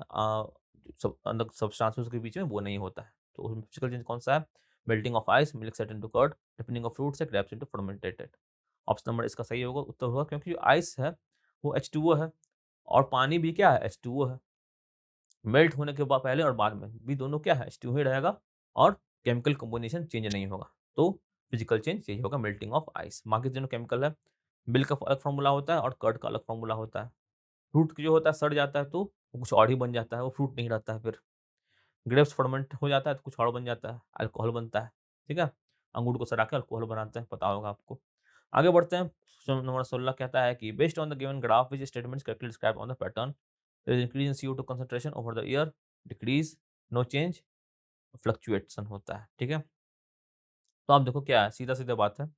सब अंदर सब्सटेंसेस के बीच में वो नहीं होता है। तो उसमें फिजिकल चेंज कौन-सा है? Melting of ice, milk set into curd, ripening of fruits, grapes into fermented. Option number इसका सही होगा उत्तर होगा क्योंकि जो आइस है वो H2O है और पानी भी क्या है? H2O है। मेल्ट होने के पहले और बाद में भी दोनों क्या है? H2O ही रहेगा और केमिकल कॉम्बिनेशन चेंज नहीं होगा। तो फिजिकल चेंज यही होगा मेल्टिंग ऑफ आइस। बाकी दोनों केमिकल है, मिल्क का अलग फ़ॉर्मूला होता है और कर्ड का अलग फ़ॉर्मूला होता है। फ्रूट जो होता है सड़ जाता है तो वो कुछ और ही बन जाता है, वो फ्रूट नहीं रहता है फिर। ग्रेप्स फर्मेंट हो जाता है तो कुछ और बन जाता है, अल्कोहल बनता है, ठीक है? अंगूर को सड़ा के अल्कोहल बनाते हैं, पता होगा आपको। आगे बढ़ते हैं, क्वेश्चन नंबर 16 कहता है कि based on the given graph which statements correctly describe on the pattern, there is increase in CO2 concentration over the year, decrease, no change, fluctuation होता है, ठीक है? तो आप देखो क्या है, सीधा-सीधा बात है।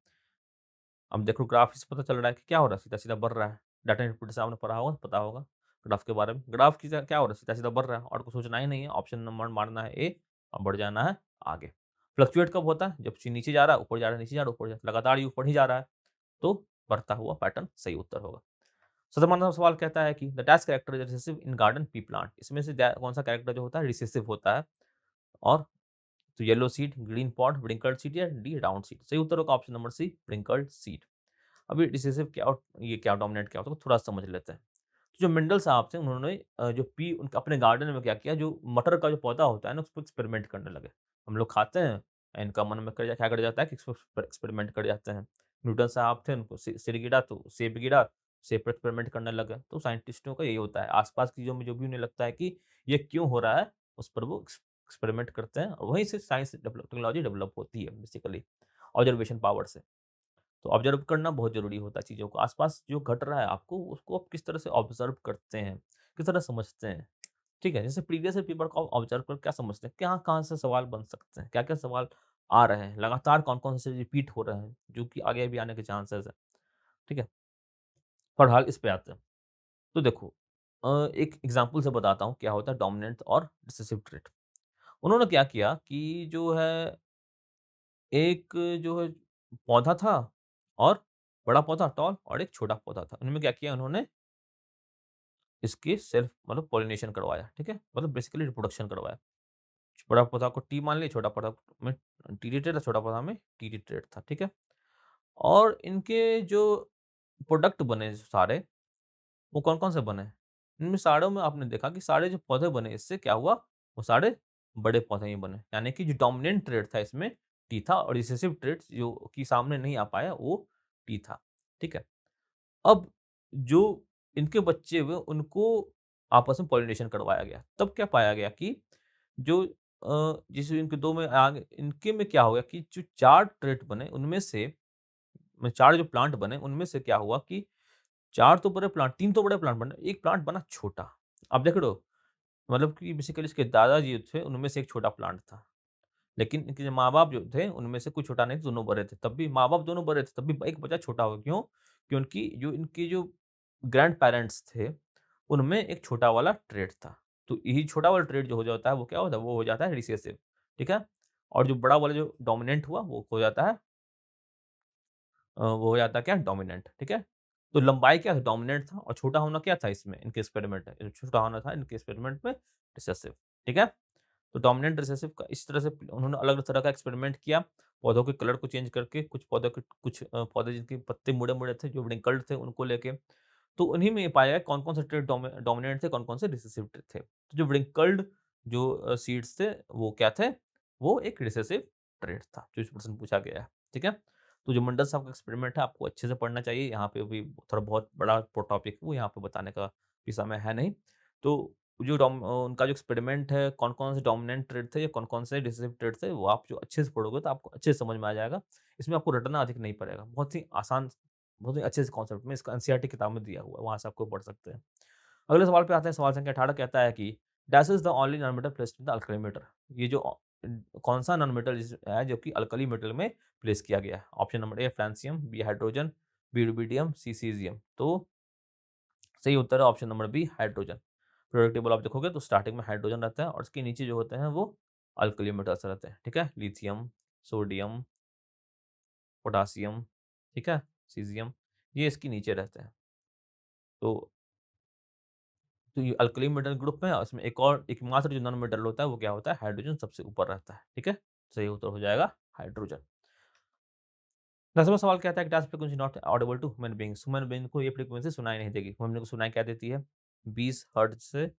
अब देखो ग्राफ से पता चल रहा है कि क्या हो रहा है, सीधा-सीधा बढ़ रहा है। डाटा इनपुट से आपने पढ़ा होगा, पता होगा ग्राफ के बारे में। ग्राफ की क्या हो रहा है, सीधा-सीधा बढ़ रहा है और कुछ सोचना ही नहीं है, ऑप्शन नंबर मारना है ए और बढ़ जाना है आगे। फ्लक्चुएट कब होता है? जब नीचे जा रहा है, ऊपर जा रहा है, नीचे जा रहा है, ऊपर जा रहा है, लगातार ये ऊपर ही जा रहा है, तो बढ़ता हुआ पैटर्न सही उत्तर होगा। 17वां सवाल कहता है कि the dash character is recessive in garden pea plant. इसमें से कौन सा कैरेक्टर जो होता है रिसेसिव होता है और तो yellow seed, green pod, wrinkled seed या डी राउंड सीड। सही उत्तर होगा option number C wrinkled seed. अभी रिसेसिव क्या और ये क्या डोमिनेंट क्या होता है थोड़ा समझ लेते हैं। तो जो मेंडल साहब थे उन्होंने जो पी उनके अपने गार्डन में क्या किया, जो मटर का जो पौधा होता है ना उसपे एक्सपेरिमेंट करने लगे। हम लोग खाते हैं, इनका मन में क्या कर जाता है कि इस पर एक्सपेरिमेंट कर जाते हैं। न्यूटन साहब थे, उनको सिर गिरा तो सेब गिरा, सेब पर एक्सपेरिमेंट करने लगे। तो साइंटिस्टों का यही होता है, आस-पास की चीज़ों में जो भी उन्हें लगता है कि ये क्यों हो रहा है, उस पर वो एक्सपेरिमेंट करते हैं और वहीं से साइंस डेवलप टेक्नोलॉजी डेवलप होती है बेसिकली ऑब्जर्वेशन पावर से। तो ऑब्ज़र्व करना बहुत ज़रूरी होता है चीज़ों को। आस-पास जो घट रहा है आपको, उसको आप किस तरह से ऑब्ज़र्व करते हैं, किस तरह समझते हैं, ठीक है? जैसे प्रीवियस पेपर को आप ऑब्ज़र्व कर क्या समझते हैं? कहाँ-कहाँ से सवाल बन सकते हैं? क्या-क्या सवाल आ रहे हैं? लगातार कौन-कौन से रिपीट हो रहे हैं, जो कि आगे भी आने के चांसेज़ हैं, ठीक है? फिलहाल इस पे आते हैं। तो देखो एक एग्ज़ाम्पल से बताता हूँ क्या होता है डोमिनेंट और रिसेसिव ट्रेट। उन्होंने क्या किया कि जो है एक जो है पौधा था और बड़ा पौधा टॉल और एक छोटा पौधा था। उनमें क्या किया उन्होंने इसकी सेल्फ मतलब पॉलिनेशन करवाया, ठीक है? मतलब बेसिकली रिप्रोडक्शन करवाया। बड़ा पौधा को टी मान लिया, छोटा पौधा में टी रिलेटेड था, छोटा पौधा में टी रिलेटेड था, ठीक है? और इनके जो प्रोडक्ट बने जो सारे, वो कौन-कौन से बने? इनमें सारों में आपने देखा कि सारे जो पौधे बने इससे क्या हुआ, वो सारे बड़े पौधे ही बने। यानी कि जो डोमिनेंट ट्रेट था इसमें टी था और रिसेसिव ट्रेट जो कि सामने नहीं आ पाया वो टी था, ठीक है? अब जो इनके बच्चे हुए उनको आपस में पॉलिनेशन करवाया गया। तब क्या पाया गया कि जो जैसे इनके 2 में आगे इनके में क्या हो गया कि जो 4 ट्रेट बने उनमें से 4 जो प्लांट बने उनमें से क्या हुआ कि 4 तो बड़े प्लांट 3 तो बड़े प्लांट बने, 1 प्लांट बना छोटा। अब देख रहे हो मतलब कि बेसिकली इसके दादाजी जो थे उनमें से एक छोटा प्लांट था। लेकिन इनके जो माँ-बाप जो थे उनमें से कोई छोटा नहीं, दोनों बड़े थे। तब भी माँ-बाप दोनों बड़े थे, तब भी एक बचा छोटा हो गया। क्यों? कि उनकी जो इनके जो ग्रैंड पेरेंट्स थे, उनमें एक छोटा वाला ट्रेट था। तो यही छोटा वाला ट्रेट जो हो जाता है वो क्या होता है? वो हो जाता है रिसेसिव, ठीक है? और जो बड़ा वाला जो डोमिनेंट हुआ वो हो जाता है वो हो जाता है क्या? डोमिनेंट, ठीक है? तो लंबाई क्या था? डोमिनेंट था और छोटा होना क्या था इसमें? इनके एक्सपेरिमेंट में छोटा होना था इनके एक्सपेरिमेंट में रिसेसिव, ठीक है? तो डोमिनेंट रिसेसिव का इस तरह से उन्होंने अलग तरह का एक्सपेरिमेंट किया, पौधों के कलर को चेंज करके, कुछ पौधों के कुछ पौधे जिनके पत्ते मुड़े-मुड़े थे, जो व्रिंकल्ड थे, उनको लेके। तो उन्हीं में ये पाया गया कौन-कौन से ट्रेट डोमिनेंट थे, कौन-कौन से रिसेसिव थे। तो जो व्रिंकल्ड जो सीड्स थे, वो क्या थे? वो एक रिसेसिव ट्रेट था, जो इस प्रश्न पूछा गया है, ठीक है? तो जो मंडल साहब का एक्सपेरिमेंट है, आपको अच्छे से पढ़ना चाहिए। यहाँ पे भी थोड़ा बहुत बड़ा टॉपिक है, वो यहाँ पे बताने का भी समय है नहीं। तो जो उनका जो एक्सपेरिमेंट है, कौन-कौन से डोमिनेंट ट्रेट थे या कौन-कौन से रिसेसिव ट्रेट थे, वो आप जो अच्छे से पढ़ोगे तो आपको अच्छे से समझ में आ जाएगा। इसमें आपको रटना अधिक नहीं पड़ेगा। बहुत ही आसान, बहुत ही अच्छे से कॉन्सेप्ट में इसका एनसीईआरटी किताब में दिया हुआ है, वहाँ से आपको पढ़ सकते हैं। अगले सवाल पे आते हैं, सवाल संख्या 18 कहता है कि dash is the only non-metal placed in the alkali metal. ये जो कौन-सा नॉन-मेटल है जो कि अल्कली मेटल में प्लेस किया गया है? Option number A francium, B hydrogen, B rubidium, C caesium. तो सही उत्तर है option number B hydrogen. Periodic table आप देखोगे तो स्टार्टिंग में हाइड्रोजन रहता है और उसके नीचे जो होते हैं वो अल्कली मेटल्स रहते हैं, ठीक है? लिथियम, सोडियम, पोटेशियम, ठीक है? सीज़ियम, ये इसके नीचे रहते हैं। तो ये अल्कली मेटल ग्रुप में और इसमें एकमात्र जो नॉन मेटल होता है वो क्या होता है? हाइड्रोजन सबसे ऊपर रहता है, ठीक है? सही उत्तर हो जाएगा हाइड्रोजन। 10वां सवाल कहता है कि dash frequency not audible to human beings. Human being को ये फ्रीक्वेंसी सुनाई नहीं देगी। ह्यूमन को सुनाई क्या देती है? 20 हर्ट्ज से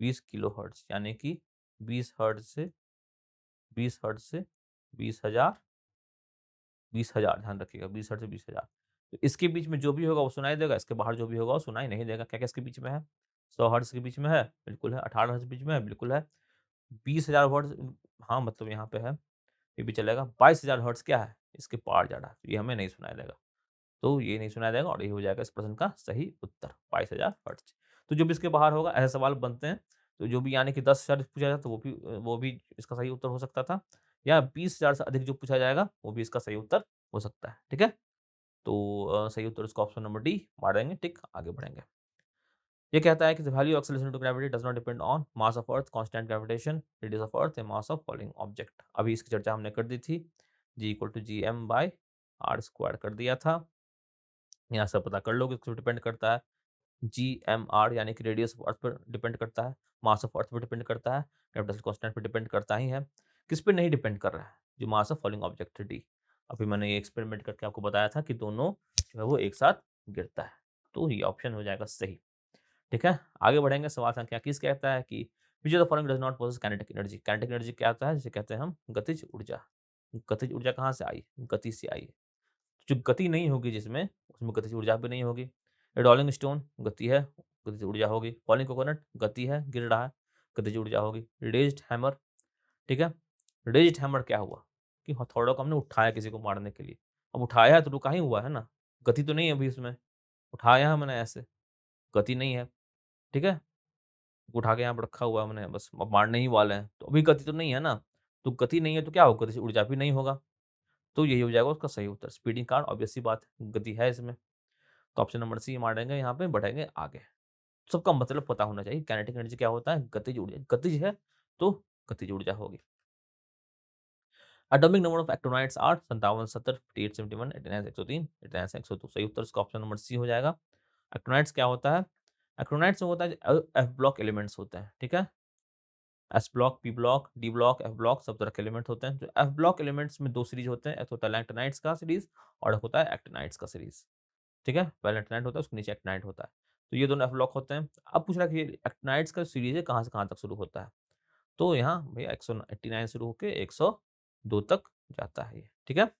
20 किलोहर्ट्ज़, यानी कि 20 हर्ट्ज से 20 हर्ट्ज से 20,000 20,000 ध्यान रखिएगा 20 हर्ट्ज से 20,000। तो इसके बीच में जो भी होगा वो सुनाई देगा, इसके बाहर जो भी होगा वो सुनाई नहीं देगा। क्या-क्या इसके बीच में है? 100 हर्ट्ज के बीच में है? बिल्कुल है। 18 हर्ट्ज के बीच में है? बिल्कुल है। 20,000 हर्ट्ज हाँ, मतलब यहाँ पे है, ये भी चलेगा। 22,000 हर्ट्ज क्या है? इसके पार जा रहा है, ये हमें नहीं सुनाई देगा। तो ये नहीं सुनाया जाएगा और ये हो जाएगा इस प्रश्न का सही उत्तर 22,000 हर्ट्ज। तो जो भी इसके बाहर होगा ऐसे सवाल बनते हैं। तो जो भी यानी कि 10,000 पूछा जाए तो वो भी इसका सही उत्तर हो सकता था या 20,000 से अधिक जो पूछा जाएगा वो भी इसका सही उत्तर हो सकता है। ठीक है? तो सही उत्तर इसका ऑप्शन नंबर डी मार देंगे टिक, आगे बढ़ेंगे। ये कहता है कि the value of acceleration to gravity does not depend on mass of earth, constant gravitation, radius of earth या मास ऑफ फॉलिंग ऑब्जेक्ट। अभी इसकी चर्चा हमने कर दी थी। G equal to G M by R square कर दिया था। यहाँ से पता कर लो कि किस पे डिपेंड करता है। जीएमआर यानी कि रेडियस ऑफ अर्थ पर डिपेंड करता है, मास ऑफ अर्थ पे डिपेंड करता है, ग्रेविटेशनल कांस्टेंट पे डिपेंड करता ही है। किस पे नहीं डिपेंड कर रहा है? जो मास ऑफ फॉलिंग ऑब्जेक्ट है डी। अभी मैंने ये एक्सपेरिमेंट करके आपको बताया था कि दोनों जो है वो एक साथ गिरता है। तो ये ऑप्शन हो जाएगा सही। ठीक है? आगे बढ़ेंगे सवाल संख्या 21 कहता है कि which of the following does not possess kinetic energy. Kinetic energy क्या होता है? जिसे कहते हैं हम गतिज ऊर्जा। गतिज ऊर्जा कहाँ से आई? गति से आई है। जो गति नहीं होगी जिसमें, उसमें गतिज ऊर्जा भी नहीं होगी। रोलिंग स्टोन गति है, गतिज ऊर्जा होगी। फॉलिंग कोकोनट गति है, गिर रहा है, गतिज ऊर्जा होगी। रेज़्ड हैमर, ठीक है? रेज़्ड हैमर क्या हुआ? कि हथौड़ों को हमने उठाया किसी को मारने के लिए। अब उठाया है तो रुका ही हुआ है ना, गति तो नहीं है अभी उसमें। उठाया है मैंने ऐसे, गति नहीं है, ठीक है? उठा के यहाँ पे रखा हुआ है मैंने बस, अब मारने ही वाले हैं, तो अभी गति तो नहीं है ना। तो गति नहीं है तो क्या होगा? गतिज ऊर्जा भी नहीं होगा। तो यही हो जाएगा उसका सही उत्तर। स्पीडिंग कार ऑब्वियस सी बात है, गति है इसमें। तो ऑप्शन नंबर सी मारेंगे यहाँ पे, बढ़ेंगे आगे। सबका मतलब पता होना चाहिए काइनेटिक एनर्जी क्या होता है? गतिज ऊर्जा। गतिज है तो गतिज ऊर्जा होगी। Atomic number of actinoids are 57, 70, 58, 71, 89, 103, 89, 102। सही उत्तर इसका ऑप्शन नंबर सी हो जाएगा। एक्टिनोइड्स क्या होता है? एक्टिनोइड्स में होता है एफ ब्लॉक एलिमेंट्स होते हैं, ठीक है? S block, P block, D block, F block सब तरह के एलिमेंट होते हैं। जो एफ ब्लॉक एलिमेंट्स में 2 सीरीज होते हैं, एक होता है लैंक्टनाइड्स का सीरीज और एक होता है एक्टिनाइड्स का सीरीज। ठीक है? पहले एक्टिनाइड होता है, उसके नीचे एक्टिनाइड होता है। तो ये दोनों एफ ब्लॉक होते हैं। अब पूछ रहा है कि ये एक्टिनाइड्स का सीरीज़ है कहाँ से कहाँ तक शुरू होता है? तो यहाँ भैया 189 शुरू होके 102 तक जाता है ये, ठीक है?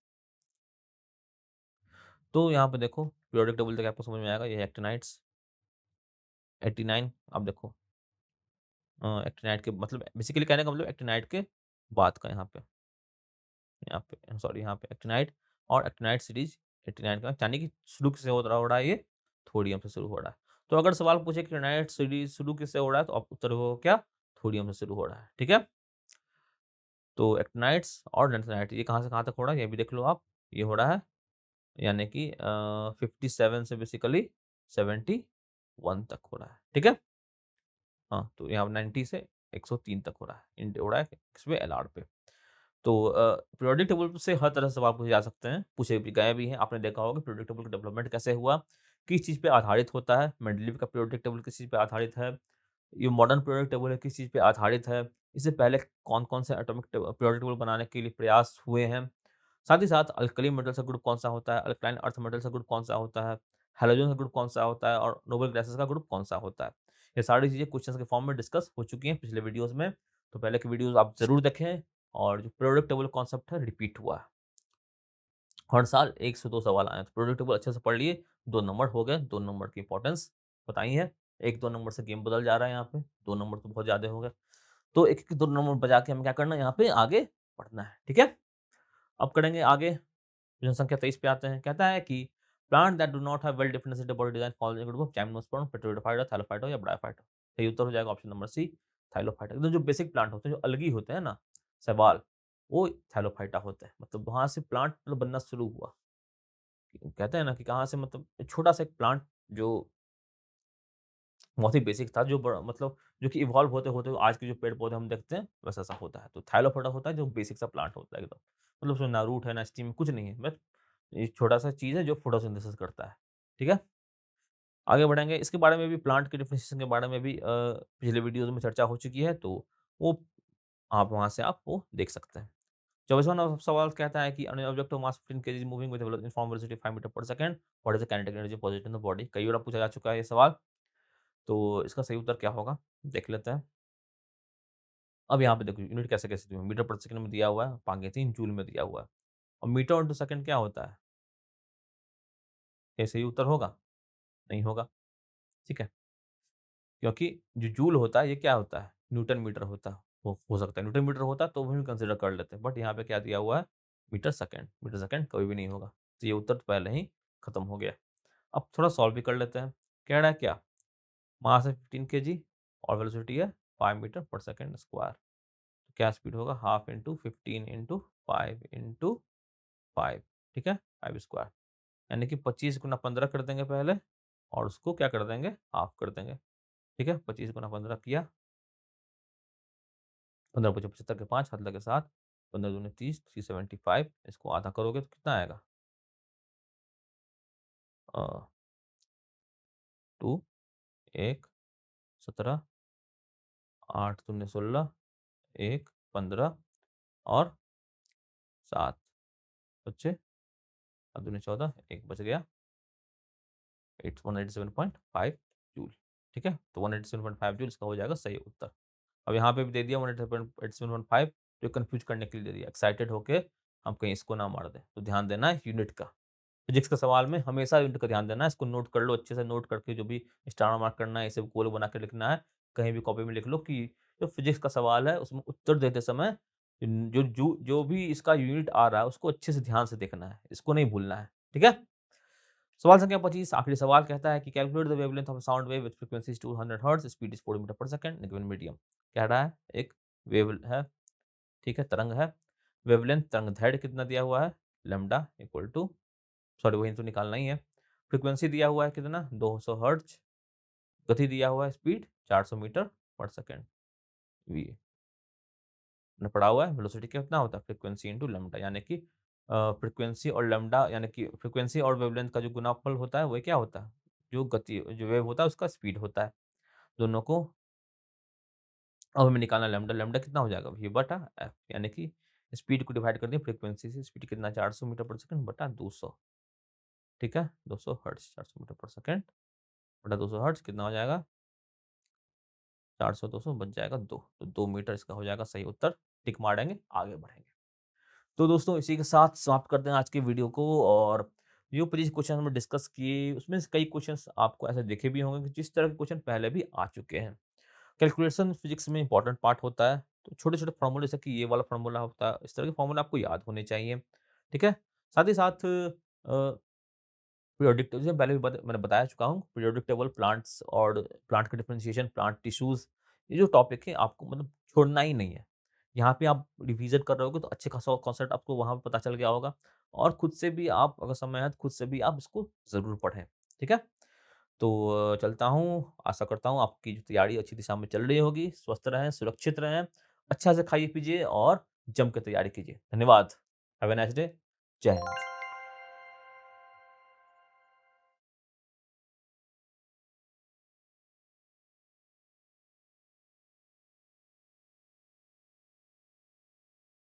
तो यहाँ पे देखो पीरियोडिक टेबल तक आपको समझ में आएगा, ये है एक्टिनाइड्स, 89 आप देखो एक्टिनाइड के मतलब बेसिकली कहने का मतलब एक्टिनाइड के बाद का यहाँ पे एक्टिनाइड और एक्टिनाइड सीरीज़ 89 का यानी कि शुरू किससे हो रहा है ये? थोरियम से शुरू हो रहा है। तो अगर सवाल पूछे एक्टिनाइड सीरीज़ शुरू किससे हो रहा है? तो आप उत्तर होगा क्या? थोरियम से शुरू हो रहा है, ठीक है? तो एक्टिनाइड्स और लैंथेनाइड ये कहाँ से कहाँ तक हो रहा है? ये भी देख लो आप। ये हो रहा है यानी कि 57 से बेसिकली 71 तक हो रहा है, ठीक है? हाँ, तो यहाँ 90 से 103 तक हो रहा है। हो रहा है किसपे? एलआर पे। तो पीरियोडिक टेबल से हर तरह से सवाल पूछे जा सकते हैं, पूछे भी गए भी हैं। आपने देखा होगा पीरियोडिक टेबल का डेवलपमेंट कैसे हुआ, किस चीज़ पे आधारित होता है, मेंडलीव का पीरियोडिक टेबल किस चीज़ पे आधारित है, ये मॉडर्न पीरियोडिक टेबल है किस चीज़ पे आधारित है, इससे पहले कौन-कौन से एटॉमिक पीरियोडिक टेबल बनाने के लिए प्रयास हुए हैं। साथ ही साथ अल्कली मेटल्स का ग्रुप कौन-सा होता है, अल्काइल अर्थ मेटल्स का ग्रुप कौन-सा होता है, हैलोजन का ग्रुप कौन-सा होता है और नोबल गैसेस का ग्रुप कौन-सा होता है। ये सारी चीज़ें क्वेश्चंस के फॉर्म में डिस्कस हो चुकी हैं पिछले वीडियोज़ में, तो पहले की वीडियोज़ आप ज़रूर देखें और जो पीरियोडिक टेबल कॉन्सेप्ट है रिपीट हुआ है। हर साल 1 से 2 सवाल आए हैं, तो पीरियोडिक टेबल अच्छे से पढ़ लिए, 2 नंबर हो गए, 2 नंबर की इम्पोर्टेंस बताई है। 1-2 नंबर से गेम बदल जा रहा है यहाँ पे, 2 नंबर तो बहुत ज़्यादा हो गए। तो 1-1 2 नंबर बचा के हमें क्या करना है यहाँ पे आगे बढ़ना है, ठीक है? अब करेंगे आगे जनसंख्या 23 पे आते हैं। कहता है कि plant that do not have well differentiated body design fall in group of gymnosperm, pteridophyta, thallophyta या ब्रायोफाइटा। सही उत्तर हो जाएगा ऑप्शन नंबर सी, थैलोफाइटा। एकदम जो बेसिक प्लांट होते हैं, जो अलग ही होते हैं ना, शैवाल, वो थैलोफाइटा होते हैं। मतलब वहाँ से प्लांट मतलब बनना शुरू हुआ। कहते हैं ना कि कहाँ से मतलब छोटा-सा एक प्लांट जो बहुत ही बेसिक था, जो बड़ा मतलब जो कि इवॉल्व होते-होते आज के जो पेड़-पौधे हम देखते हैं, वैसा-सा होता है। तो थैलोफाइटा होता है जो बेसिक सा प्लांट होता है एकदम। मतलब उसमें ना रूट है, ना स्टेम, कुछ नहीं है। बस ये छोटा-सा चीज़ है जो फोटोसिंथेसिस करता है। ठीक है? आगे बढ़ेंगे, इसके बारे में भी प्लांट के डिफरेंशिएशन के बारे में भी पिछले वीडियोज़ में चर्चा हो चुकी है, तो वो आप वहाँ से आप वो देख सकते हैं। 24वाँ सवाल कहता है कि an object of mass 15 KG moving with uniform velocity 5 metre per second, what is the kinetic energy posited in the body? कई बार पूछा जा चुका है ये सवाल, तो इसका सही उत्तर क्या होगा? देख लेते हैं। अब यहाँ पे देखो यूनिट कैसे-कैसे दी हुई है, मीटर पर सेकंड में दिया हुआ है, आगे 3 जूल में दिया हुआ है। और मीटर इंटू सेकंड क्या होता है? ये सही उत्तर होगा? नहीं होगा, ठीक है? क्योंकि जो जूल होता है ये क्या होता है? न्यूटन मीटर होता है, हो सकता है न्यूटन मीटर होता तो भी कंसीडर कर लेते हैं, बट यहाँ पे क्या दिया हुआ है? मीटर सेकंड कभी भी नहीं होगा। तो ये उत्तर तो पहले ही खत्म हो गया। अब थोड़ा सॉल्व भी कर लेते हैं। कह रहा है क्या? मास है 15 केजी और वेलोसिटी है 5 मीटर पर सेकंड स्क्वायर। तो क्या स्पीड होगा? हाफ इंटू 15 इंटू 5 इंटू 5, ठीक है? 5 स्क्वायर यानी कि 25 गुना 15 कर देंगे पहले और उसको क्या कर देंगे? हाफ कर देंगे, ठीक है? 25 गुना 15 किया, 15 पचे 75 के 5 हाथ लगे 7, 15 दूनी 30, 375 इसको आधा करोगे तो कितना आएगा? अ, 2, 1, 17, 8 दूनी 16, 1, 15 और 7 बच्चे 7 दूनी 14, 1 बच गया, 187.5 जूल, ठीक है? तो 187.5 जूल इसका हो जाएगा सही उत्तर। अब यहाँ पे भी दे दिया 187.5 जो कन्फ्यूज़ करने के लिए दे दिया, एक्साइटेड होके हम कहीं इसको ना मार दें, तो ध्यान देना है यूनिट का। फिजिक्स के सवाल में हमेशा यूनिट का ध्यान देना है, इसको नोट कर लो अच्छे से नोट करके जो भी स्टार मार्क करना है, इसे गोल बना के लिखना है। कहीं भी कॉपी में लिख लो कि जो फिजिक्स का सवाल है उसमें उत्तर देते समय जो भी इसका यूनिट आ रहा है उसको अच्छे से ध्यान से देखना है, इसको नहीं भूलना है। ठीक है? सवाल संख्या 25 आखिरी सवाल कहता है कि calculate the wavelength of sound wave with frequency 200 hertz, speed is 40 metre per second, given medium. कह रहा है एक वेव है, ठीक है, तरंग है। वेवलेंथ तरंगदैर्घ्य कितना दिया हुआ है? लैम्ब्डा इक्वल टू सॉरी वही तो निकालना ही है। फ्रीक्वेंसी दिया हुआ है कितना? 200 हर्ट्ज। गति दिया हुआ है speed 400 metre per second. We ने पढ़ा हुआ है वेलोसिटी कितना होता है? फ्रीक्वेंसी इंटू लैम्ब्डा यानी कि फ्रीक्वेंसी और लैम्ब्डा यानी कि फ्रीक्वेंसी और वेवलेंथ का जो गुणाफल होता है, वो क्या होता है? जो गति जो वेव होता है उसका स्पीड होता है। दोनों को अब हमें निकालना है लैम्ब्डा, लैम्ब्डा कितना हो जाएगा? वी बटा एफ यानी कि स्पीड को डिवाइड कर दिया फ्रीक्वेंसी से, स्पीड कितना 400 मीटर पर सेकंड बटा 200, ठीक है? 200 हर्ट्ज 400 मीटर पर सेकंड बटा 200 हर्ट्ज कितना हो जाएगा? 400 200 बच जाएगा 2, तो 2 मीटर इसका हो जाएगा सही उत्तर। टिक मारेंगे, आगे बढ़ेंगे। तो दोस्तों इसी के साथ समाप्त करते हैं आज की वीडियो को और जो प्रीवियस क्वेश्चन हमने डिस्कस किए, उसमें से कई क्वेश्चन्स आपको ऐसे दिखे भी होंगे कि जिस तरह के क्वेश्चन पहले भी आ चुके हैं। कैलकुलेशन फिजिक्स में इंपॉर्टेंट पार्ट होता है, तो छोटे-छोटे फॉर्मूले जैसे कि ये वाला फॉर्मूला होता है, इस तरह के फॉर्मूला आपको याद होने चाहिए, ठीक है? साथ ही साथ पीरियोडिक टेबल जैसे पहले भी मैंने बता चुका हूँ, पीरियोडिक टेबल प्लांट्स और प्लांट का डिफरेंशिएशन, प्लांट टिश्यूज़, ये जो टॉपिक है आपको मतलब छोड़ना ही नहीं है। यहाँ पे आप रिवीजन कर रहे होगे तो अच्छे खासा कॉन्सेप्ट आपको वहाँ पे पता चल गया होगा और खुद से भी आप अगर समय है तो खुद से भी आप इसको ज़रूर पढ़ें, ठीक है? तो चलता हूँ, आशा करता हूँ आपकी जो तैयारी अच्छी दिशा में चल रही होगी। स्वस्थ रहें, सुरक्षित रहें, अच्छा से खाइए-पीजिए और जम के तैयारी कीजिए। धन्यवाद। Have a nice day. जय हिंद।